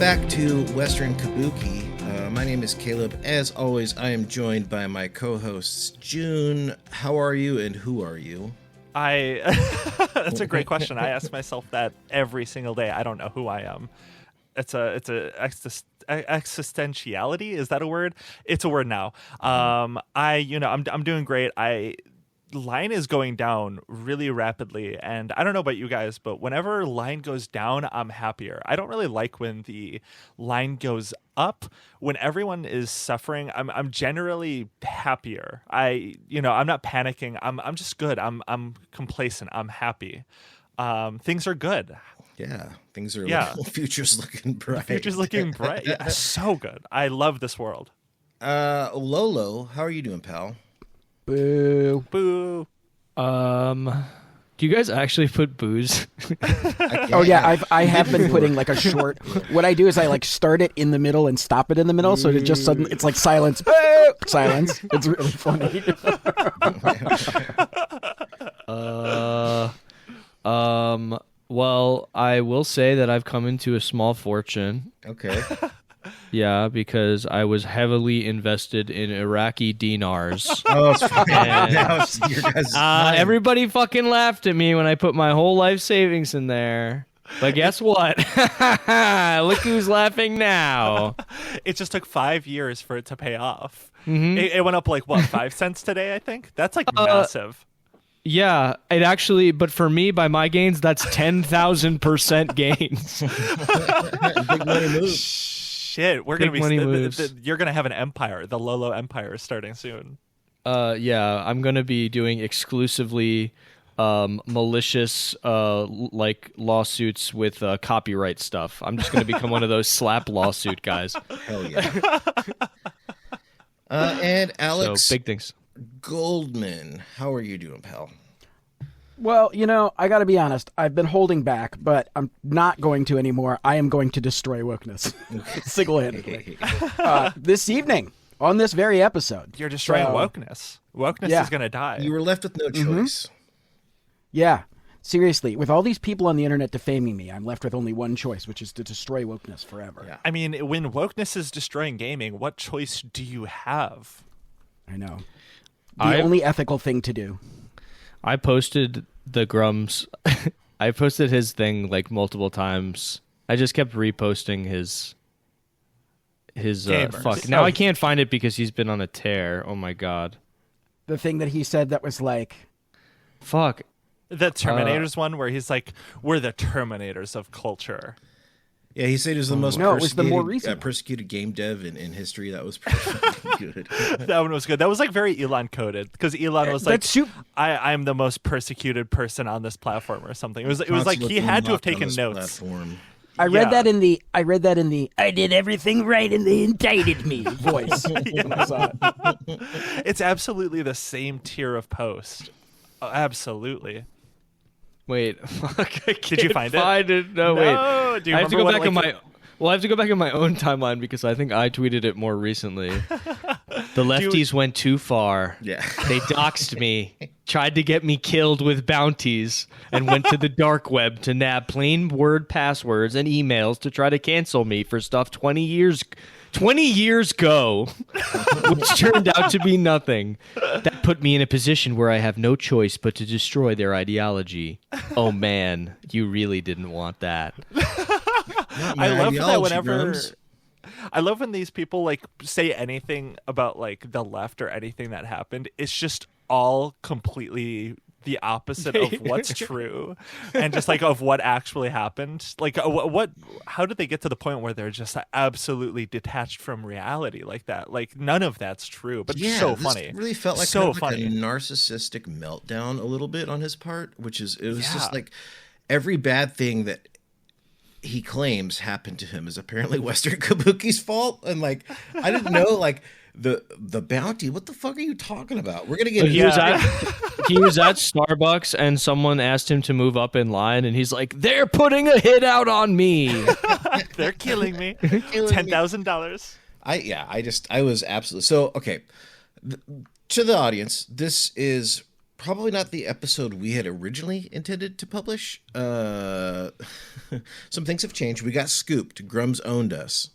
back to Western Kabuki. My name is Caleb. As always, I am joined by my co-hosts, June. How are you and who are you? That's a great question. I ask myself that every single day. I don't know who I am. It's a existentiality. Is that a word? It's a word now. I'm doing great. Line is going down really rapidly, and I don't know about you guys, but whenever line goes down, I'm happier. I don't really like when the line goes up. When everyone is suffering, I'm generally happier. I'm not panicking. I'm just good. I'm complacent. I'm happy. Things are good. Yeah, things are. Yeah, future's looking bright. The future's looking bright. Yeah, so good. I love this world. Lolo, how are you doing, pal? Boo. Boo. Do you guys actually put booze? Oh yeah, I have been putting like a short. What I do is I like start it in the middle and stop it in the middle, so it just suddenly it's like silence. Silence. It's really funny. Well, I will say that I've come into a small fortune. Okay. Yeah, because I was heavily invested in Iraqi dinars. Oh, it's fine. Everybody fucking laughed at me when I put my whole life savings in there. But guess what? Look who's laughing now. It just took 5 years for it to pay off. Mm-hmm. It went up like, 5 cents today, I think? That's like massive. Yeah, it actually, but for me, by my gains, that's 10,000% gains. Big money move. Shit, we're gonna be. You're gonna have an empire. The Lolo Empire is starting soon. Yeah, I'm gonna be doing exclusively malicious lawsuits with copyright stuff. I'm just gonna become one of those slap lawsuit guys. Hell yeah. And Alex, so, big things. Goldman, how are you doing, pal? Well, I got to be honest. I've been holding back, but I'm not going to anymore. I am going to destroy wokeness single-handedly. This evening, on this very episode. You're destroying wokeness. Wokeness is going to die. You were left with no choice. Yeah. Seriously, with all these people on the internet defaming me, I'm left with only one choice, which is to destroy wokeness forever. Yeah. I mean, when wokeness is destroying gaming, what choice do you have? I know. The only ethical thing to do. I posted the Grummz. I posted his thing like multiple times. I just kept reposting his fuck. Now I can't find it because he's been on a tear. Oh my god. The thing that he said that was like, fuck. The Terminators one where he's like, we're the Terminators of culture. Yeah, he said he was the most persecuted game dev in history. That was pretty good. That one was good. That was like very Elon coded because Elon was like, I'm the most persecuted person on this platform or something. It was like he had to have taken notes. Platform. I read that in the I did everything right and they indicted me voice. When I saw it. It's absolutely the same tier of post. Oh, absolutely. Wait, fuck, did you find it? No, wait. Do you I have to go back in my. Well, I have to go back in my own timeline because I think I tweeted it more recently. The lefties went too far. Yeah. They doxed me, tried to get me killed with bounties, and went to the dark web to nab plain word passwords and emails to try to cancel me for stuff 20 years ago, which turned out to be nothing. That put me in a position where I have no choice but to destroy their ideology. Oh man, you really didn't want that. I love that whenever I love when these people like say anything about like the left or anything that happened. It's just all completely the opposite of what's true and just like of what actually happened. Like how did they get to the point where they're just absolutely detached from reality like that? Like none of that's true, but so funny. It really felt like, so funny. A narcissistic meltdown a little bit on his part, it was just like every bad thing that he claims happened to him is apparently Western Kabuki's fault. And like, I didn't know like the bounty. What the fuck are you talking about? We're gonna get. He was at Starbucks and someone asked him to move up in line, and he's like, "They're putting a hit out on me. They're killing me. $10,000." I was absolutely so okay. To the audience, this is probably not the episode we had originally intended to publish. Some things have changed. We got scooped. Grummz owned us.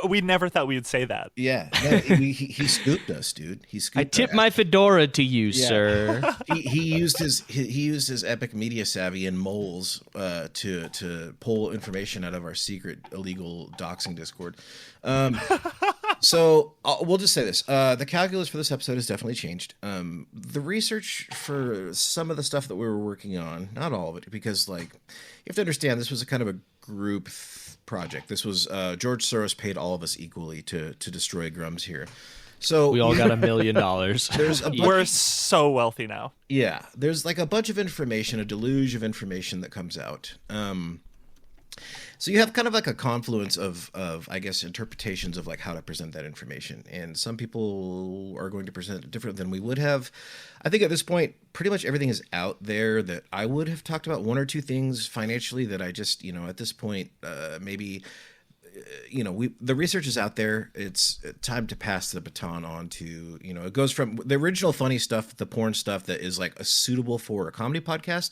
We never thought we'd say that. Yeah, no, he scooped us, dude. He scooped. I tip my fedora to you, sir. He used his epic media savvy and moles to pull information out of our secret illegal doxing Discord. So we'll just say this: the calculus for this episode has definitely changed. The research for some of the stuff that we were working on, not all of it, because like you have to understand, this was a kind of a group project. This was George Soros paid all of us equally to destroy Grummz here. So we all got $1 million. We're so wealthy now. Yeah, there's like a bunch of information, a deluge of information that comes out. So you have kind of like a confluence of I guess interpretations of like how to present that information, and some people are going to present it different than we would have. I think at this point, pretty much everything is out there that I would have talked about. One or two things financially that I just, at this point, maybe, the research is out there. It's time to pass the baton on to, it goes from the original funny stuff, the porn stuff that is like suitable for a comedy podcast.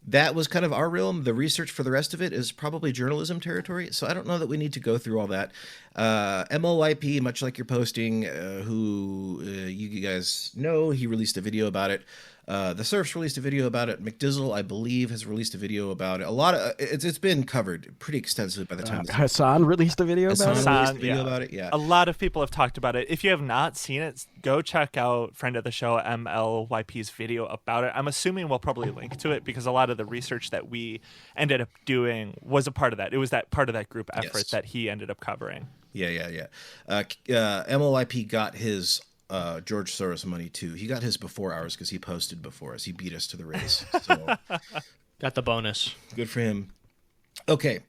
That was kind of our realm. The research for the rest of it is probably journalism territory. So I don't know that we need to go through all that. MLYP, much like you're posting, who you guys know, he released a video about it. The Surfs released a video about it. McDizzle, I believe, has released a video about it. A lot of it's been covered pretty extensively by the time. Hassan released a video about it. Yeah. A lot of people have talked about it. If you have not seen it, go check out friend of the show MLYP's video about it. I'm assuming we'll probably link to it because a lot of the research that we ended up doing was a part of that. It was that part of that group effort that he ended up covering. Yeah. MLYP got his George Soros money too. He got his before ours because he posted before us. He beat us to the race. So got the bonus. Good for him. Okay.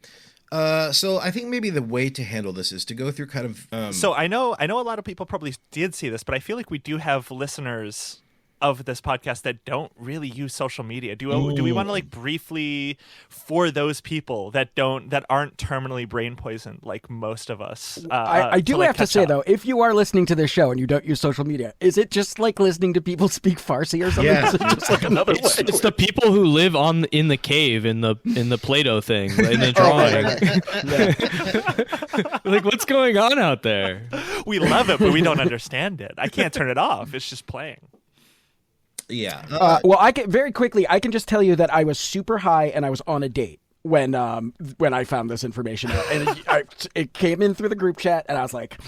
So I think maybe the way to handle this is to go through kind of. So I know a lot of people probably did see this, but I feel like we do have listeners of this podcast that don't really use social media. Do we want to like briefly, for those people that aren't terminally brain poisoned like most of us? I do have to say though, if you are listening to this show and you don't use social media, is it just like listening to people speak Farsi or something? Yeah. Is it just like another way? It's the people who live in the cave in the Play-Doh thing in the drawing. Like, what's going on out there? We love it, but we don't understand it. I can't turn it off. It's just playing. Yeah. Well, I can just tell you that I was super high and I was on a date when I found this information out, and it came in through the group chat, and I was like,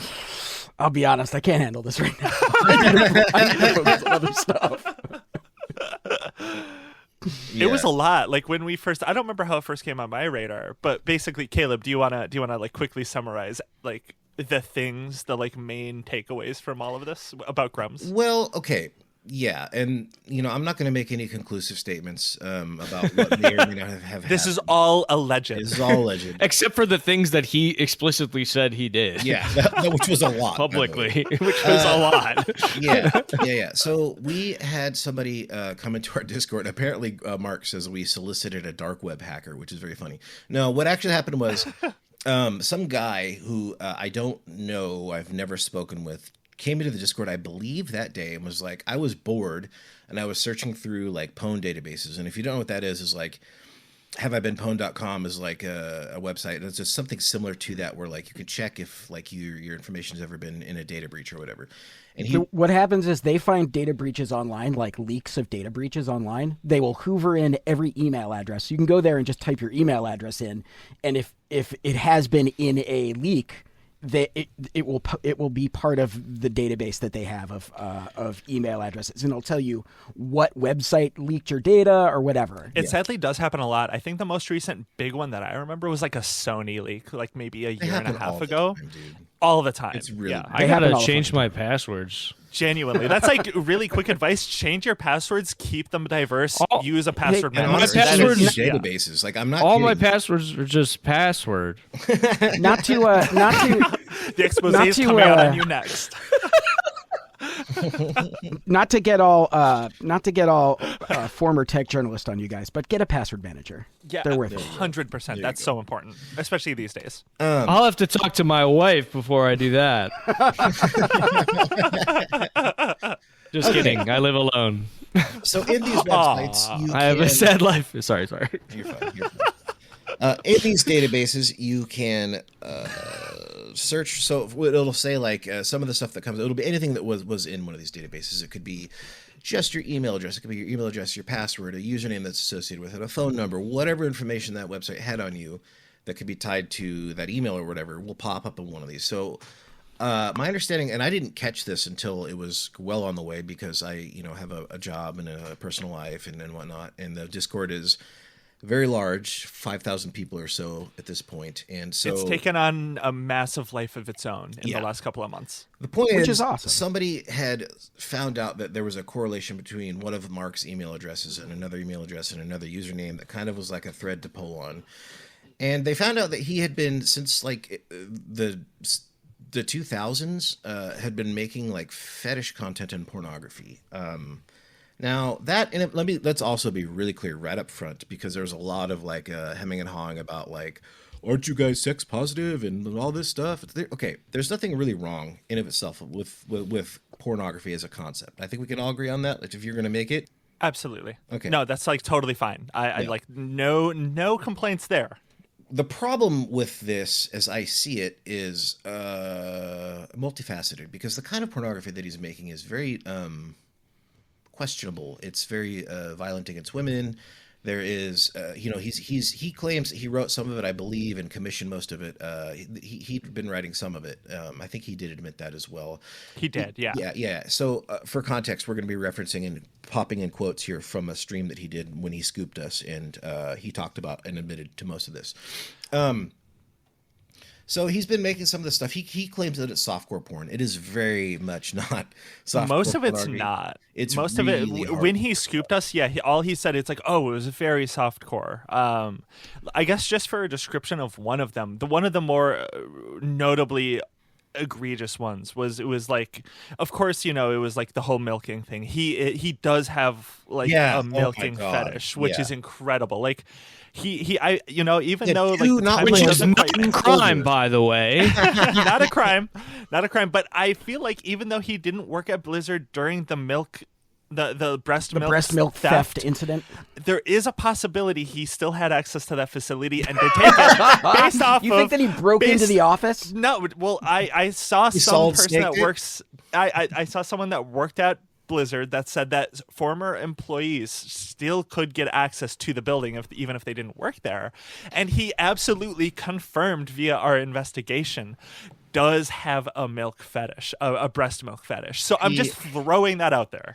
I'll be honest, I can't handle this right now. I need to focus on other stuff. It was a lot. Like when we first, I don't remember how it first came on my radar, but basically, Caleb, do you wanna like quickly summarize like the things, the like main takeaways from all of this about Grummz? Well, okay. Yeah, and I'm not going to make any conclusive statements about what may or may not have happened. This is all alleged. This is all alleged, except for the things that he explicitly said he did. Yeah, which was a lot publicly, which was a lot. Yeah. So we had somebody come into our Discord. Apparently, Mark says we solicited a dark web hacker, which is very funny. No, what actually happened was some guy who I don't know, I've never spoken with, came into the Discord, I believe, that day and was like, I was bored and I was searching through like pwn databases. And if you don't know what that is like haveibeenpwned.com is like a website, and it's just something similar to that where like you can check if like your information has ever been in a data breach or whatever. And what happens is they find data breaches online, like leaks of data breaches online. They will hoover in every email address. You can go there and just type your email address in, and if it has been in a leak, it will be part of the database that they have of email addresses, and it'll tell you what website leaked your data or whatever. It sadly does happen a lot. I think the most recent big one that I remember was like a Sony leak, like maybe a year and a half ago. All the time. It's really I gotta change my passwords. Genuinely, that's like really quick advice. Change your passwords, keep them diverse. Use a password manager. Databases. Like I'm not. All kidding. my passwords are just password. not to. The expose is coming out on you next. Not to get all former tech journalist on you guys, but get a password manager. Yeah, they're worth it. 100%. That's so important, especially these days. I'll have to talk to my wife before I do that. Just kidding. I live alone. So in these websites, I have a sad life. Sorry. You're fine. In these databases, you can search. So it'll say like some of the stuff that comes. It'll be anything that was in one of these databases. It could be just your email address. It could be your email address, your password, a username that's associated with it, a phone number, whatever information that website had on you that could be tied to that email or whatever will pop up in one of these. So my understanding, and I didn't catch this until it was well on the way because I, have a job and a personal life and whatnot. And the Discord is very large, 5,000 people or so at this point. And so it's taken on a massive life of its own in the last couple of months. The point Which is awesome. Somebody had found out that there was a correlation between one of Mark's email addresses and another email address and another username that kind of was like a thread to pull on. And they found out that he had been, since like the 2000s, had been making like fetish content and pornography. Now that, and let's also be really clear right up front, because there's a lot of like hemming and hawing about like, aren't you guys sex positive and all this stuff? Okay, there's nothing really wrong in of itself with pornography as a concept. I think we can all agree on that. Like, if you're going to make it, absolutely. Okay, no, that's like totally fine. I like no complaints there. The problem with this, as I see it, is multifaceted, because the kind of pornography that he's making is very questionable. It's very violent against women. There is, he claims he wrote some of it, I believe, and commissioned most of it. He'd been writing some of it. I think he did admit that as well. He did, yeah. Yeah. So for context, we're going to be referencing and popping in quotes here from a stream that he did when he scooped us, and he talked about and admitted to most of this. So he's been making some of this stuff. He claims that it's softcore porn. It is very much not softcore. Most of it's not. It's most really of it. hard. When he scooped us, all he said, it's like, oh, it was very softcore. I guess just for a description of one of them, one of the more notably egregious ones was, it was like, of course, it was like the whole milking thing. He does have like a milking fetish, which is incredible. Like even though like the timeline doesn't quite crime, by the way, not a crime, but I feel like even though he didn't work at Blizzard during the breast milk theft incident, there is a possibility he still had access to that facility and did take it based off you think that he broke into the office? No, well, I saw some person that works. I saw someone that worked at Blizzard that said that former employees still could get access to the building even if they didn't work there, and he absolutely confirmed via our investigation does have a milk fetish, a breast milk fetish. So I'm just throwing that out there.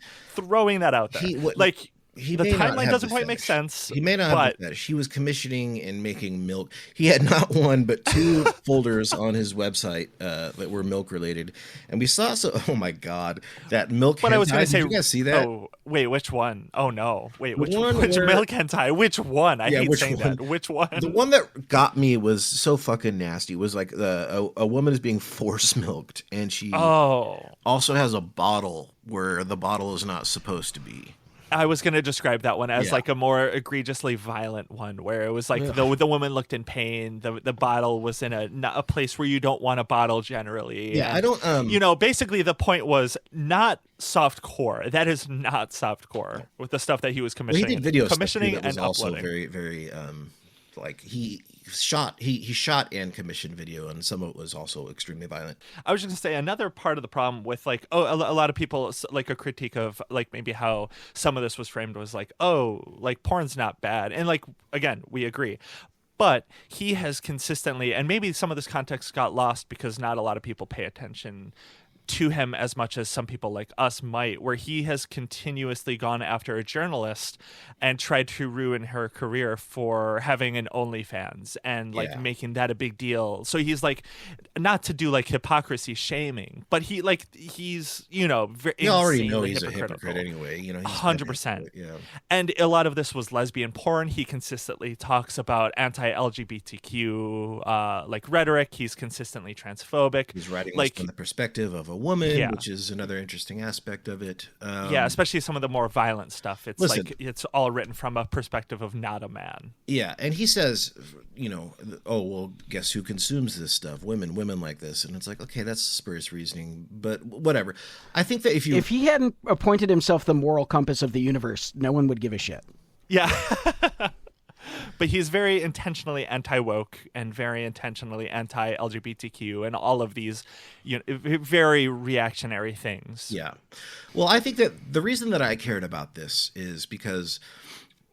The timeline doesn't quite make sense. He may not have the fetish. He was commissioning and making milk. He had not one but two folders on his website that were milk related, and we saw oh my god, that milk. But I was going to say, did you guys see that? Oh wait, which one? Oh no, wait, which milk hentai? Which one? I hate saying that. Which one? The one that got me was so fucking nasty. It was like a woman is being force milked, and she also has a bottle where the bottle is not supposed to be. I was going to describe that one as like a more egregiously violent one, where it was like the woman looked in pain. The bottle was in a place where you don't want a bottle generally. Yeah, and, I don't. Basically the point was not soft core. That is not soft core with the stuff that he was commissioning. Well, he did video commissioning stuff too, that was and also uploading. very, very like he shot and commissioned video, and some of it was also extremely violent. I was just gonna say another part of the problem with like a lot of people, like a critique of like maybe how some of this was framed was like, oh, like porn's not bad, and like again we agree, but he has consistently, and maybe some of this context got lost because not a lot of people pay attention to him as much as some people like us might, where he has continuously gone after a journalist and tried to ruin her career for having an OnlyFans and like making that a big deal. So he's like, not to do like hypocrisy shaming, but he's very, you already know he's a hypocrite anyway. 100%. And a lot of this was lesbian porn. He consistently talks about anti-LGBTQ like rhetoric. He's consistently transphobic. He's writing like from the perspective of a woman, which is another interesting aspect of it. Yeah, especially some of the more violent stuff. It's listen, like it's all written from a perspective of not a man. Yeah, and he says, oh, well, guess who consumes this stuff? Women like this. And it's like, okay, that's spurious reasoning, but whatever. I think that if he hadn't appointed himself the moral compass of the universe, no one would give a shit. Yeah. But he's very intentionally anti-woke and very intentionally anti-LGBTQ and all of these very reactionary things. Yeah. Well, I think that the reason that I cared about this is because,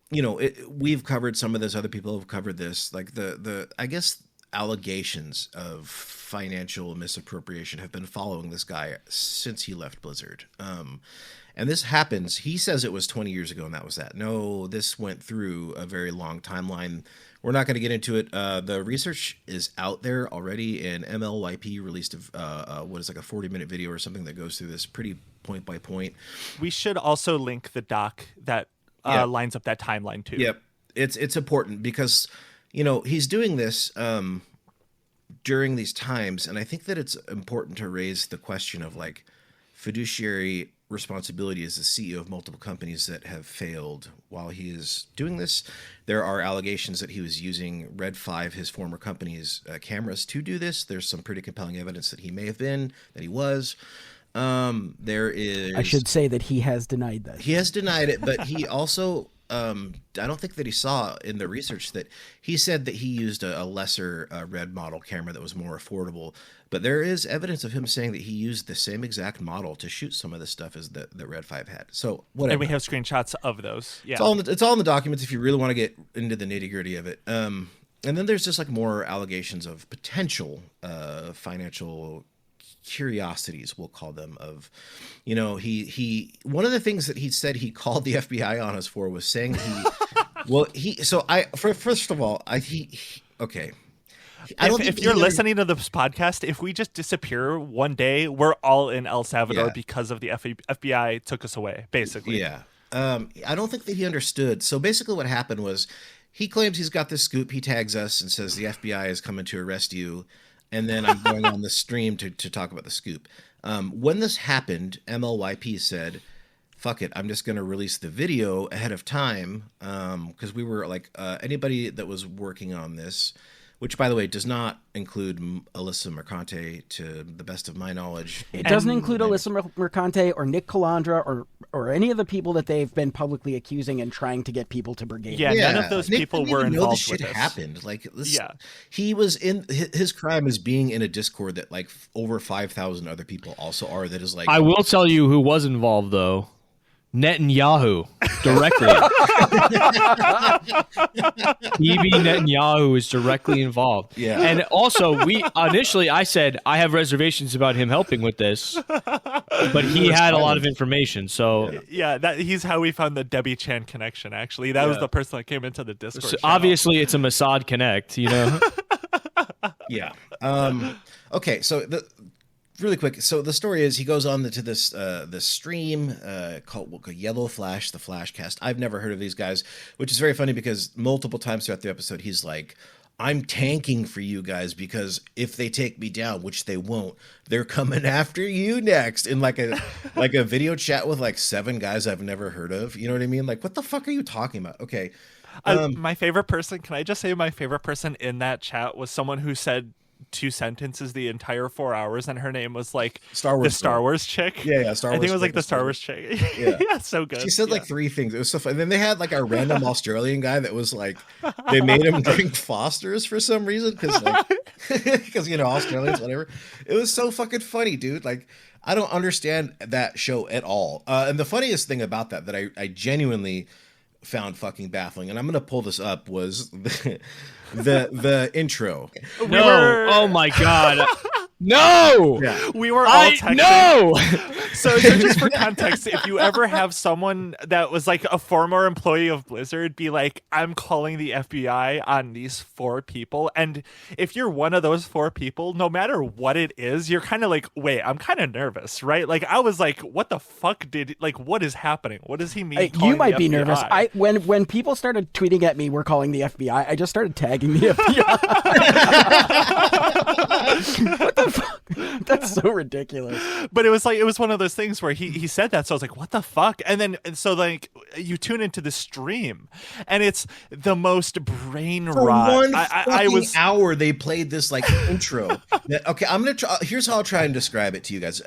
we've covered some of this. Other people have covered this. Like the I guess, allegations of financial misappropriation have been following this guy since he left Blizzard. And this happens, he says it was 20 years ago and that was that. No, this went through a very long timeline. We're not going to get into it. The research is out there already, and MLYP released a 40-minute video or something that goes through this pretty point by point. We should also link the doc that lines up that timeline too. Yep. It's important because, he's doing this during these times, and I think that it's important to raise the question of like fiduciary responsibility as the CEO of multiple companies that have failed while he is doing this. There are allegations that he was using Red 5, his former company's cameras, to do this. There's some pretty compelling evidence that he may have been, that he was. There is... I should say that he has denied that. He has denied it, but he also... I don't think that he saw in the research that he said that he used a lesser Red model camera that was more affordable. But there is evidence of him saying that he used the same exact model to shoot some of the stuff as the Red 5 had. So whatever. And we have screenshots of those. Yeah, it's all in the documents if you really want to get into the nitty gritty of it. And then there's just like more allegations of potential financial curiosities, we'll call them, of he one of the things that he said he called the FBI on us for was saying first of all okay, if you're listening to this podcast, if we just disappear one day, we're all in El Salvador because of the FBI took us away, basically. Yeah. I don't think that he understood. So basically what happened was he claims he's got this scoop. He tags us and says the FBI is coming to arrest you. And then I'm going on the stream to talk about the scoop. When this happened, MLYP said, fuck it, I'm just going to release the video ahead of time. Because we were like, anybody that was working on this, which, by the way, does not include Alyssa Mercante, to the best of my knowledge. It doesn't include Alyssa Mercante or Nick Calandra or any of the people that they've been publicly accusing and trying to get people to brigade. Yeah, none of those people were involved with this. Happened. Like, he was in his crime is being in a Discord that like over 5,000 other people also are. That is like. I will tell you who was involved though. Netanyahu directly. Bibi Netanyahu is directly involved. Yeah. And also, I said I have reservations about him helping with this, but he had a lot of information. So he's how we found the Debbie Chan connection. Actually, that was the person that came into the Discord. So obviously, it's a Mossad connect. Yeah. Okay. So really quick, so the story is he goes on to this stream called Yellow Flash, the Flashcast. I've never heard of these guys, which is very funny because multiple times throughout the episode he's like, I'm tanking for you guys because if they take me down, which they won't, they're coming after you next. In like a video chat with like 7 guys I've never heard of. You know what I mean? Like, what the fuck are you talking about? Okay. My favorite person, can I just say my favorite person in that chat was someone who said 2 sentences the entire 4 hours, and her name was like Star Wars chick. Yeah, Star Wars. I think it was like the Star Wars chick. Yeah, so good. She said like 3 things. It was so fun. And then they had like a random Australian guy that was like, they made him drink Foster's for some reason because Australians, whatever. It was so fucking funny, dude. Like, I don't understand that show at all. And the funniest thing about that I genuinely found fucking baffling, and I'm gonna pull this up, was the intro. Oh my god. No! We were all texting. No! So just for context, if you ever have someone that was like a former employee of Blizzard be like, I'm calling the FBI on these 4 people, and if you're one of those 4 people, no matter what it is, you're kind of like, wait, I'm kind of nervous, right? Like I was like, what the fuck what is happening? What does he mean? You might be FBI? nervous. When people started tweeting at me, we're calling the FBI, I just started tagging the FBI. What the fuck? That's so ridiculous. But it was one of those things where he said that, so I was like, what the fuck? And so like you tune into the stream and it's the most brain rot. For one fucking hour they played this like intro. Okay, I'm gonna try, here's how I'll try and describe it to you guys.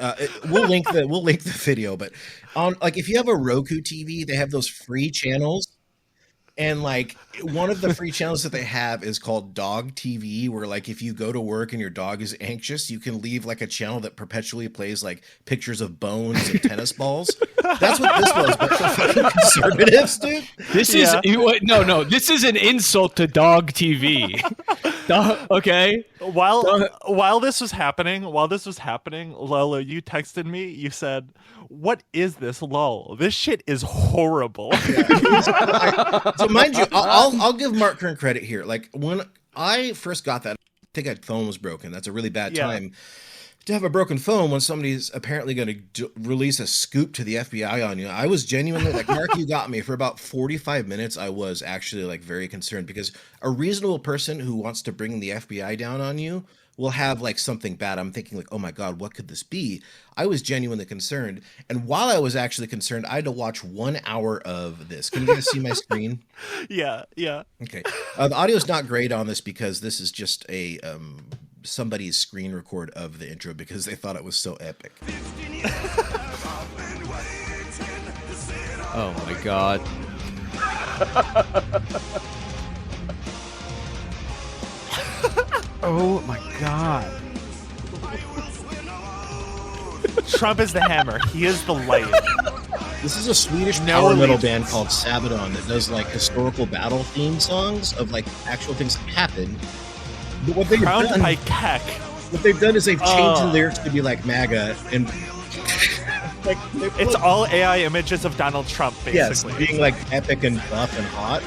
We'll link the video, but on like if you have a Roku TV, they have those free channels. And like one of the free channels that they have is called Dog TV, where like if you go to work and your dog is anxious, you can leave like a channel that perpetually plays like pictures of bones and tennis balls. That's what this was, but for fucking conservatives, dude. This is no. This is an insult to Dog TV. Okay. While this was happening, Lola, you texted me. You said, "What is this, lol? This shit is horrible." So mind you, I'll give Mark Kern credit here. Like when I first got that, I think my phone was broken. That's a really bad time to have a broken phone when somebody's apparently going to release a scoop to the FBI on you. I was genuinely like, Mark, you got me. For about 45 minutes, I was actually like very concerned, because a reasonable person who wants to bring the FBI down on you will have like something bad. I'm thinking like, oh my God, what could this be? I was genuinely concerned. And while I was actually concerned, I had to watch 1 hour of this. Can you guys see my screen? Yeah. Okay. The audio is not great on this because this is just a somebody's screen record of the intro because they thought it was so epic. Oh my God. Oh my God. Trump is the hammer. He is the light. This is a Swedish power metal band called Sabadon that does like historical battle theme songs of like actual things that happened. But what they've Crowned done, by Keck. what they've done is they've changed the lyrics to be like MAGA and like It's all AI images of Donald Trump, yes, basically. being like epic and buff and hot.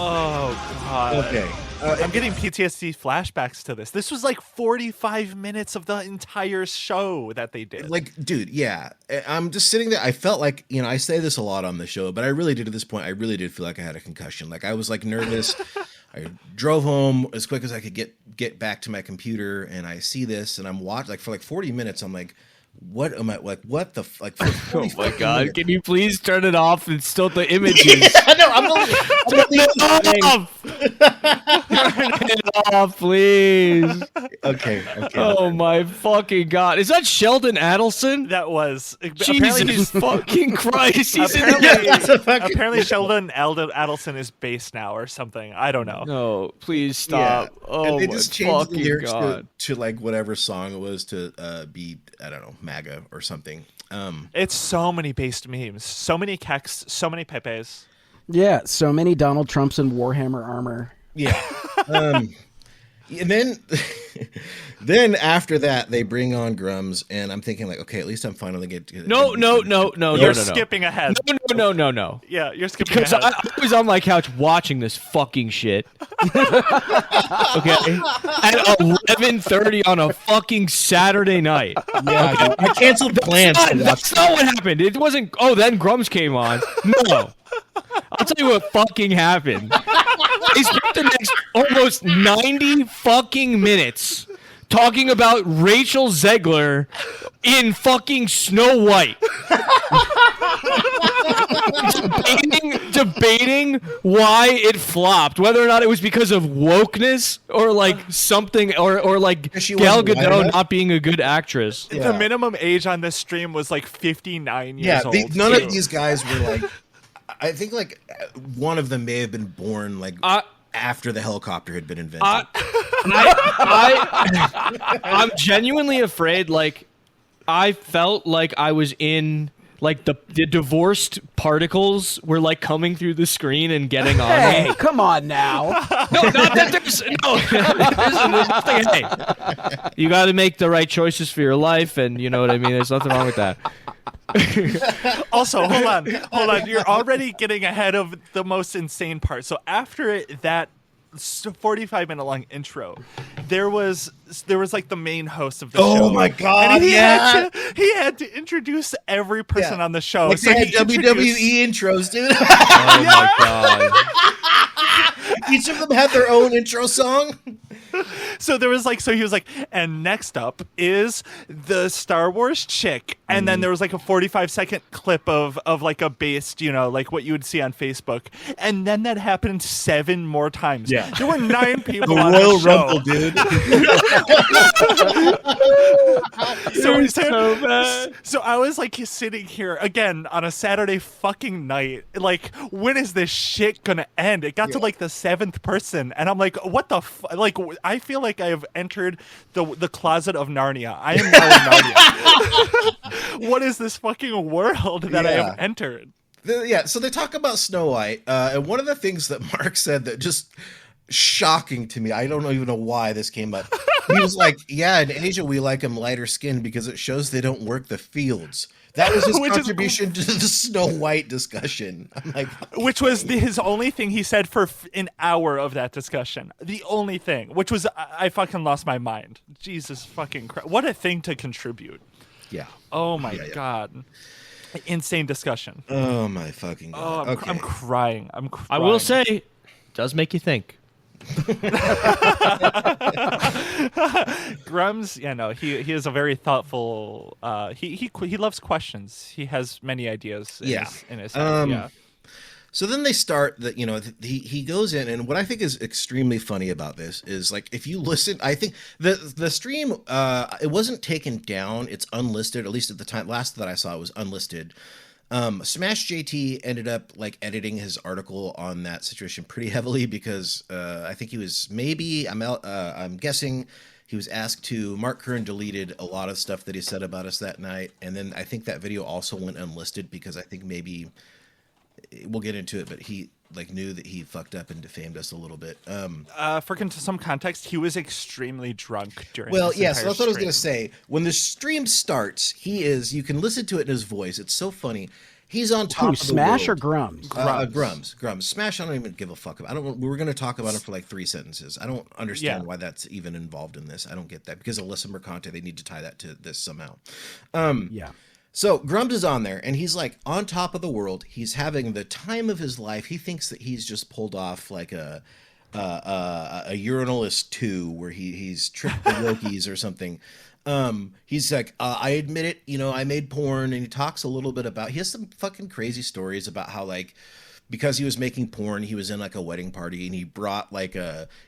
Oh God. Okay. I'm getting PTSD flashbacks to this. This was like 45 minutes of the entire show that they did. Like, dude, yeah. I'm just sitting there. I felt like, you know, I say this a lot on the show, but I really did at this point. I really did feel like I had a concussion. Like I was like nervous. I drove home as quick as I could get back to my computer, and I see this, and I'm watching like for like 40 minutes. I'm like, what am I like? What the like? For Oh my God! Minutes. Can you please turn it off and still the images? I know. I'm Turn it off, please. Okay. Oh my fucking God! Is that Sheldon Adelson? That was Jesus fucking Christ! He's apparently Sheldon Adelson is based now or something. I don't know. No, please stop. Yeah. Oh and they my just changed the fucking lyrics God! to like whatever song it was to be, I don't know, MAGA or something. It's so many based memes, so many Keks, so many Pepes. Yeah, so many Donald Trumps in Warhammer armor. Yeah. And then after that, they bring on Grummz, and I'm thinking like, okay, at least I'm finally getting. No. You're skipping ahead. No. Yeah, you're skipping Because ahead. I was on my couch watching this fucking shit. Okay, at 11:30 on a fucking Saturday night. Yeah, okay. I canceled plans. That's not what happened. It wasn't. Oh, then Grummz came on. No. I'll tell you what fucking happened. They spent the next almost 90 fucking minutes talking about Rachel Zegler in fucking Snow White. debating why it flopped, whether or not it was because of wokeness or like something, or like Gal Gadot not being a good actress. Yeah. The minimum age on this stream was like 59 years old. None of these guys were like, I think like one of them may have been born like after the helicopter had been invented. I'm genuinely afraid. Like, I felt like I was in like the divorced particles were like coming through the screen and getting on Hey, me. come on now. No, not that there's there's nothing. Hey, you got to make the right choices for your life, and you know what I mean. There's nothing wrong with that. Also, hold on. You're already getting ahead of the most insane part. So after that 45-minute long intro, there was like the main host of the show. Oh my god! And he yeah, had to introduce every person on the show. like So they had he WWE intros, dude. Oh my god! Each of them had their own intro song. So there was like, so he was like, and next up is the Star Wars chick. And then there was like a 45-second clip of like a based, you know, like what you would see on Facebook. And then that happened 7 more times. Yeah. There were 9 people The on Royal the show. Rumble, dude. So I was like sitting here again on a Saturday fucking night. Like, when is this shit gonna end? It got to like the 7th person, and I'm like, what the like? I feel like I have entered the closet of Narnia. I am now in Narnia. What is this fucking world that I have entered? So they talk about Snow White, and one of the things that Mark said that just shocking to me, I don't even know why this came up. He was like, yeah, in Asia we like them lighter skinned because it shows they don't work the fields. That was his contribution to the Snow White discussion. I'm like, which was his only thing he said for an hour of that discussion. The only thing, which was, I fucking lost my mind. Jesus fucking Christ. What a thing to contribute. yeah. Oh my God. Insane discussion. Oh my fucking god. Oh, I'm crying. I'm crying. I will say, it does make you think. Grummz, he is a very thoughtful. He loves questions. He has many ideas. In his head. So then they start that, he goes in, and what I think is extremely funny about this is, like, if you listen, I think the stream, it wasn't taken down. It's unlisted, at least at the time. Last that I saw, it was unlisted. Smash JT ended up like editing his article on that situation pretty heavily because I think he was I'm guessing he was asked to. Mark Curran deleted a lot of stuff that he said about us that night, and then I think that video also went unlisted because I think maybe we'll get into it, but he like knew that he fucked up and defamed us a little bit. For some context, he was extremely drunk during. Well, this yes, entire that's what I was stream. gonna say. When the stream starts, you can listen to it in his voice. It's so funny. He's on top Who, of the Smash or world. Grummz? Grummz. Smash, I don't even give a fuck about. We were going to talk about him for like 3 sentences. I don't understand why that's even involved in this. I don't get that. Because Alyssa Mercante, they need to tie that to this somehow. So Grummz is on there, and he's like on top of the world. He's having the time of his life. He thinks that he's just pulled off like a Urinalist 2, where he's tricked the Wokies or something. He's like, I admit it, I made porn, and he talks a little bit about, he has some fucking crazy stories about how, like, because he was making porn, he was in like a wedding party, and he brought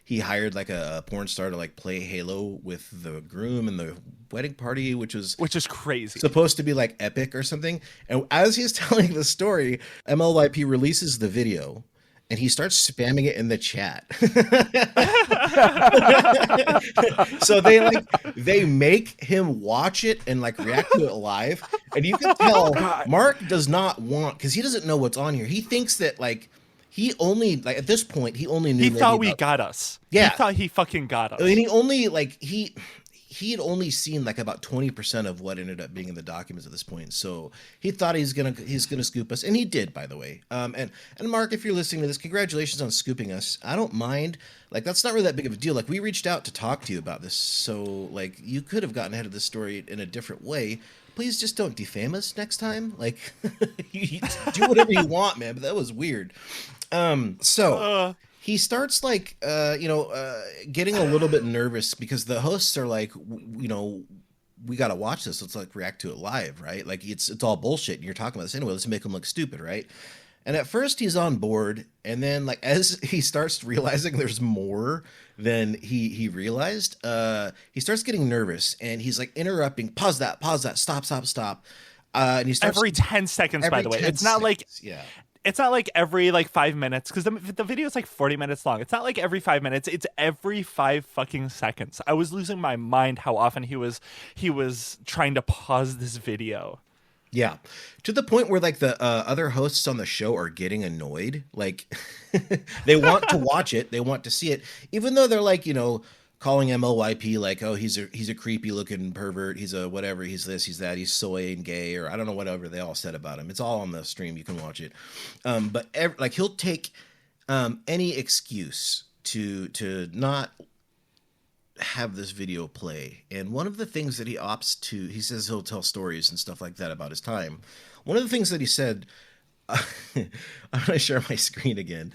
he hired like a porn star to like play Halo with the groom and the wedding party, which is crazy, supposed to be like epic or something. And as he's telling the story, MLYP releases the video, and he starts spamming it in the chat. So they make him watch it and like react to it live. And you can tell Mark does not want, because he doesn't know what's on here. He thinks that like he only, like at this point, he only knew. He thought we got us. Yeah. He thought he fucking got us. I mean, he only like he had only seen like about 20% of what ended up being in the documents at this point. So he thought he's gonna scoop us, and he did, by the way. And Mark, if you're listening to this, congratulations on scooping us. I don't mind. Like, that's not really that big of a deal. Like, we reached out to talk to you about this, so like you could have gotten ahead of this story in a different way. Please just don't defame us next time. Like, you do whatever you want, man. But that was weird. He starts like, getting a little bit nervous because the hosts are like, we got to watch this. Let's like react to it live, right? Like it's all bullshit. And you're talking about this anyway. Let's make him look stupid, right? And at first he's on board. And then like, as he starts realizing there's more than he realized, he starts getting nervous and he's like interrupting, pause that, stop. And he starts every 10 seconds, by the way. It's not like, it's not like every like 5 minutes, because the video is like 40 minutes long. It's not like every 5 minutes. It's every 5 fucking seconds. I was losing my mind how often he was trying to pause this video. Yeah, to the point where like the other hosts on the show are getting annoyed. Like they want to watch it, they want to see it, even though they're like, calling him LYP, like, oh, he's a creepy looking pervert, he's a whatever, he's this, he's that, he's soy and gay, or I don't know, whatever they all said about him. It's all on the stream, you can watch it. But like he'll take any excuse to not have this video play. And one of the things that he opts to, he says he'll tell stories and stuff like that about his time. One of the things that he said, I'm going to share my screen again.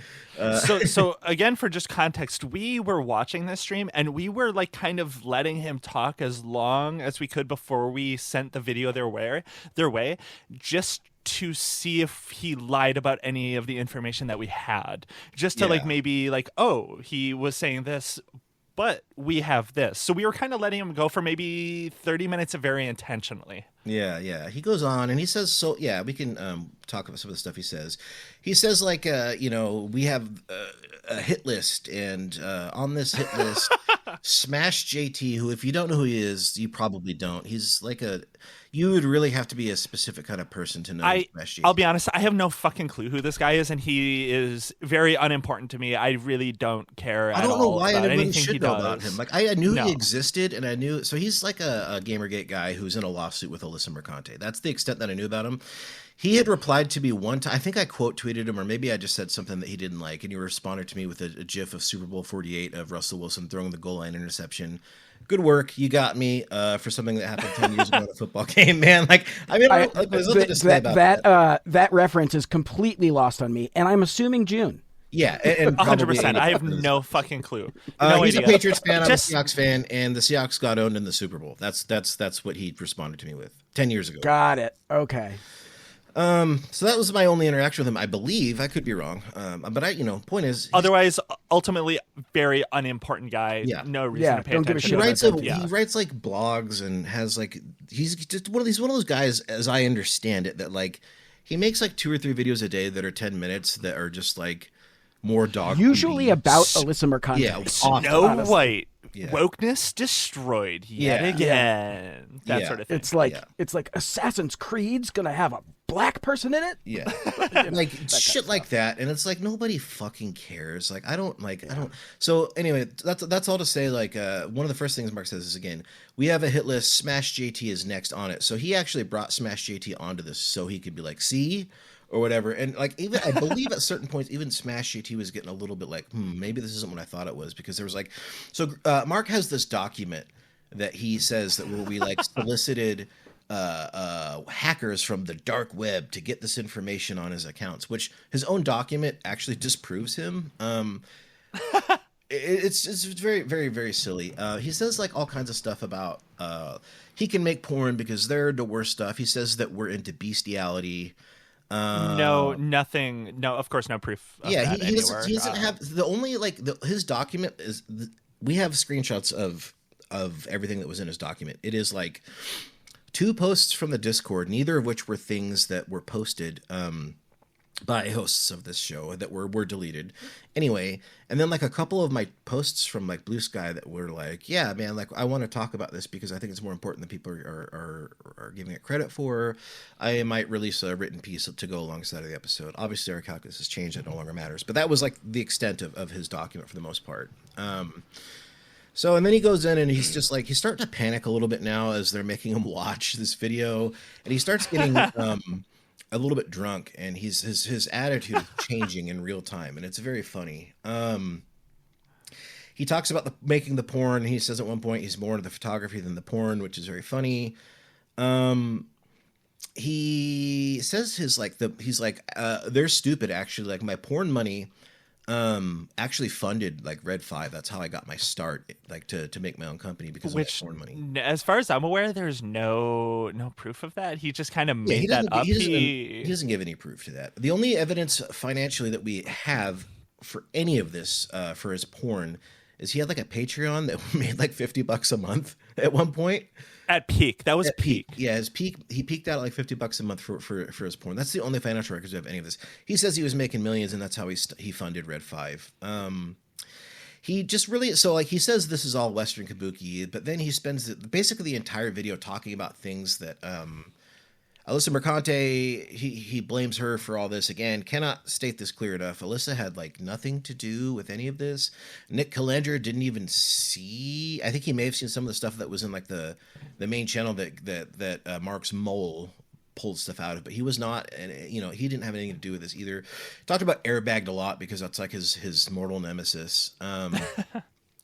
So again, for just context, we were watching this stream and we were like kind of letting him talk as long as we could before we sent the video their way, just to see if he lied about any of the information that we had, just to like maybe like, oh, he was saying this, but we have this. So we were kind of letting him go for maybe 30 minutes very intentionally. Yeah. He goes on and he says, so yeah, we can talk about some of the stuff he says. He says like, we have a hit list, and on this hit list, Smash JT, who if you don't know who he is, you probably don't. He's like you would really have to be a specific kind of person to know Smash JT. I'll be honest, I have no fucking clue who this guy is, and he is very unimportant to me. I really don't care at all. I don't know why about anyone anything should he know does. about him. Like I knew he existed, and I knew, so he's like a Gamergate guy who's in a lawsuit with Alyssa Mercante. That's the extent that I knew about him. He had replied to me one time. I think I quote tweeted him, or maybe I just said something that he didn't like, and he responded to me with a GIF of Super Bowl 48 of Russell Wilson throwing the goal line interception. Good work, you got me for something that happened 10 years ago in a football game, man. Like, I mean, there's nothing to say about that. That reference is completely lost on me, and I'm assuming June. Yeah, and 100%. I have no fucking clue. He's a Patriots fan. I'm a Seahawks fan, and the Seahawks got owned in the Super Bowl. That's what he responded to me with 10 years ago. Got it. Okay. So that was my only interaction with him, I believe. I could be wrong. But point is, otherwise, ultimately, very unimportant guy. Yeah. No reason to pay attention. He writes like blogs and has like, he's just one of those guys, as I understand it, that like he makes like 2 or 3 videos a day that are 10 minutes that are just like more dog. Usually about Alyssa Mercante. Yeah, Snow White. Yeah. Wokeness destroyed yet again. That sort of thing. It's like Assassin's Creed's gonna have a black person in it. Yeah, like shit like that, and it's like nobody fucking cares. Like I don't. So anyway, that's all to say. Like one of the first things Mark says is, again, we have a hit list. Smash JT is next on it. So he actually brought Smash JT onto this so he could be like, see. Or whatever, and like even I believe at certain points even Smash JT was getting a little bit like, maybe this isn't what I thought it was, because there was like, so Mark has this document that he says that we like solicited hackers from the dark web to get this information on his accounts, which his own document actually disproves him. It's very, very, very silly. He says like all kinds of stuff about he can make porn because they're the worst stuff. He says that we're into bestiality. No, nothing. No, of course, no proof. Of that he doesn't have the only like his document is. We have screenshots of everything that was in his document. It is like 2 posts from the Discord, neither of which were things that were posted by hosts of this show that were deleted. Anyway, and then like a couple of my posts from like Blue Sky that were like, yeah, man, like I want to talk about this because I think it's more important than people are giving it credit for. I might release a written piece to go alongside of the episode. Obviously our calculus has changed, it no longer matters, but that was like the extent of his document for the most part. So, and then he goes in and he's just like, he's starting to panic a little bit now as they're making him watch this video, and he starts getting a little bit drunk, and his attitude is changing in real time, and it's very funny. He talks about making the porn. He says at one point he's more into the photography than the porn, which is very funny. He says they're stupid actually. Like my porn money actually funded like Red 5. That's how I got my start, like to make my own company because of my porn money. As far as I'm aware, there's no proof of that. He just kind of made that up. He doesn't give any proof to that. The only evidence financially that we have for any of this for his porn is he had like a Patreon that made like $50 a month at one point. At peak. That was peak. Yeah, his peak. He peaked out at like $50 a month for his porn. That's the only financial records we have of any of this. He says he was making millions, and that's how he funded Red 5. He just really, so like he says this is all Western Kabuki, but then he spends basically the entire video talking about things that Alyssa Mercante, he blames her for all this again. Cannot state this clear enough. Alyssa had like nothing to do with any of this. Nick Calandra didn't even see. I think he may have seen some of the stuff that was in like the main channel that Mark's mole pulled stuff out of, but he was not, and he didn't have anything to do with this either. Talked about Airbagged a lot because that's like his mortal nemesis.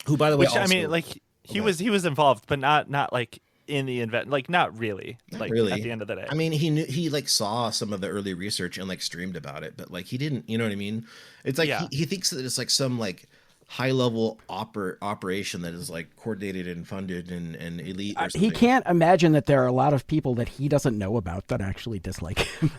Who, by the way, which also, I mean, like he was involved, but not like in the event, like not really. At the end of the day. I mean, he like saw some of the early research and like streamed about it, but like he didn't, you know what I mean? It's like he thinks that it's like some like high level operation that is like coordinated and funded and elite or something. He can't imagine that there are a lot of people that he doesn't know about that actually dislike him.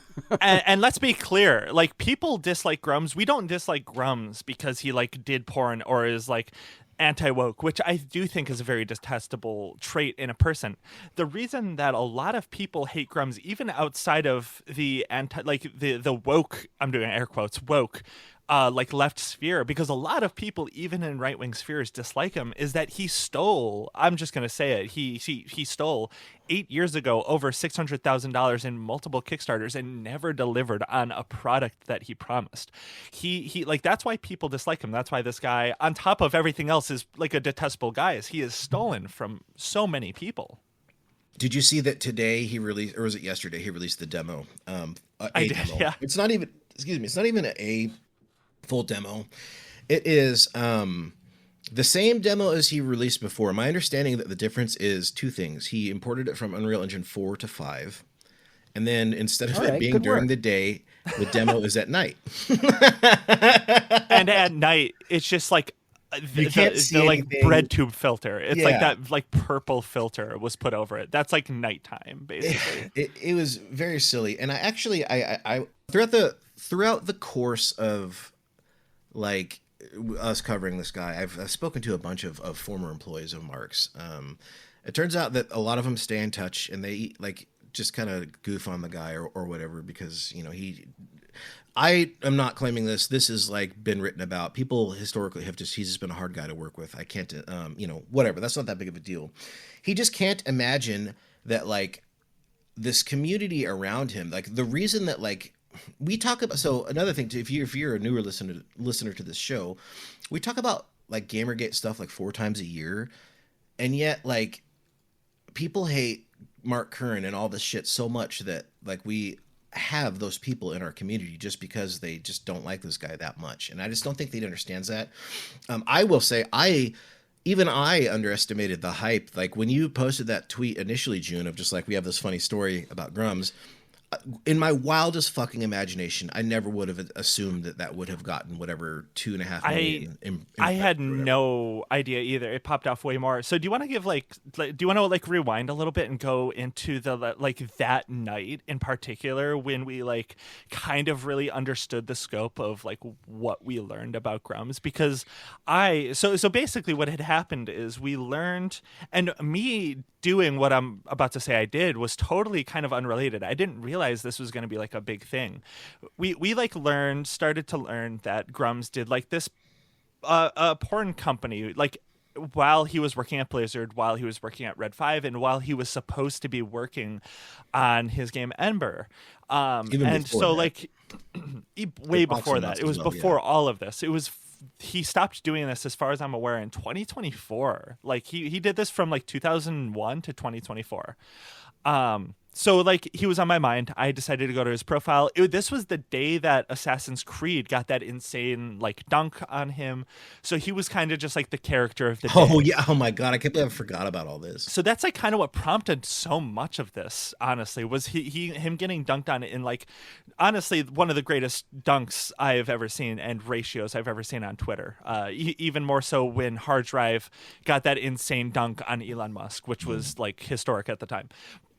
and let's be clear, like people dislike Grummz. We don't dislike Grummz because he like did porn or is like anti-woke, which I do think is a very detestable trait in a person. The reason that a lot of people hate Grummz, even outside of the the woke, I'm doing air quotes, woke, like left sphere, because a lot of people, even in right-wing spheres, dislike him, is that he stole, I'm just going to say it, he stole 8 years ago over $600,000 in multiple Kickstarters and never delivered on a product that he promised. He like, that's why people dislike him. That's why this guy, on top of everything else, is like a detestable guy, is he has stolen from so many people. Did you see that today he released, or was it yesterday, he released the demo? I did, demo. yeah. It's not even, it's not even a full demo. It is the same demo as he released before. My understanding that the difference is two things. He imported it from Unreal Engine 4 to 5, and then instead of it being during the day, the demo is at night. And at night, it's just like the like bread tube filter. It's like that like purple filter was put over it. That's like nighttime, basically. It was very silly, and I throughout the course of like us covering this guy, I've spoken to a bunch of former employees of Mark's. It turns out that a lot of them stay in touch and they like just kind of goof on the guy or whatever, because I am not claiming this. This has like been written about. People historically he's just been a hard guy to work with. I can't, whatever. That's not that big of a deal. He just can't imagine that like this community around him, like the reason that like, we talk about, so another thing too, if you're a newer listener to this show, we talk about like Gamergate stuff like 4 times a year, and yet like people hate Mark Curran and all this shit so much that like we have those people in our community just because they just don't like this guy that much, and I just don't think they understands that. I will say I underestimated the hype. Like when you posted that tweet initially, June, of just like, we have this funny story about Grummz. In my wildest fucking imagination, I never would have assumed that would have gotten whatever 2.5 million. I had no idea either. It popped off way more. So do you want to give do you want to like rewind a little bit and go into the like that night in particular when we like kind of really understood the scope of like what we learned about Grummz? Because so basically what had happened is we learned, and me doing what I'm about to say I did was totally kind of unrelated. I didn't realize this was going to be like a big thing. We like started to learn that Grummz did like this a porn company, like while he was working at Blizzard, while he was working at Red 5, and while he was supposed to be working on his game Ember. And so like way before that, it was before all of this. It was he stopped doing this, as far as I'm aware, in 2024. Like he did this from like 2001 to 2024. So like he was on my mind. I decided to go to his profile. This was the day that Assassin's Creed got that insane like dunk on him. So he was kind of just like the character of the day. Oh yeah. Oh my God. I can't believe I forgot about all this. So that's like kind of what prompted so much of this, honestly, was him getting dunked on in like, honestly, one of the greatest dunks I've ever seen and ratios I've ever seen on Twitter. Even more so when Hard Drive got that insane dunk on Elon Musk, which was like historic at the time.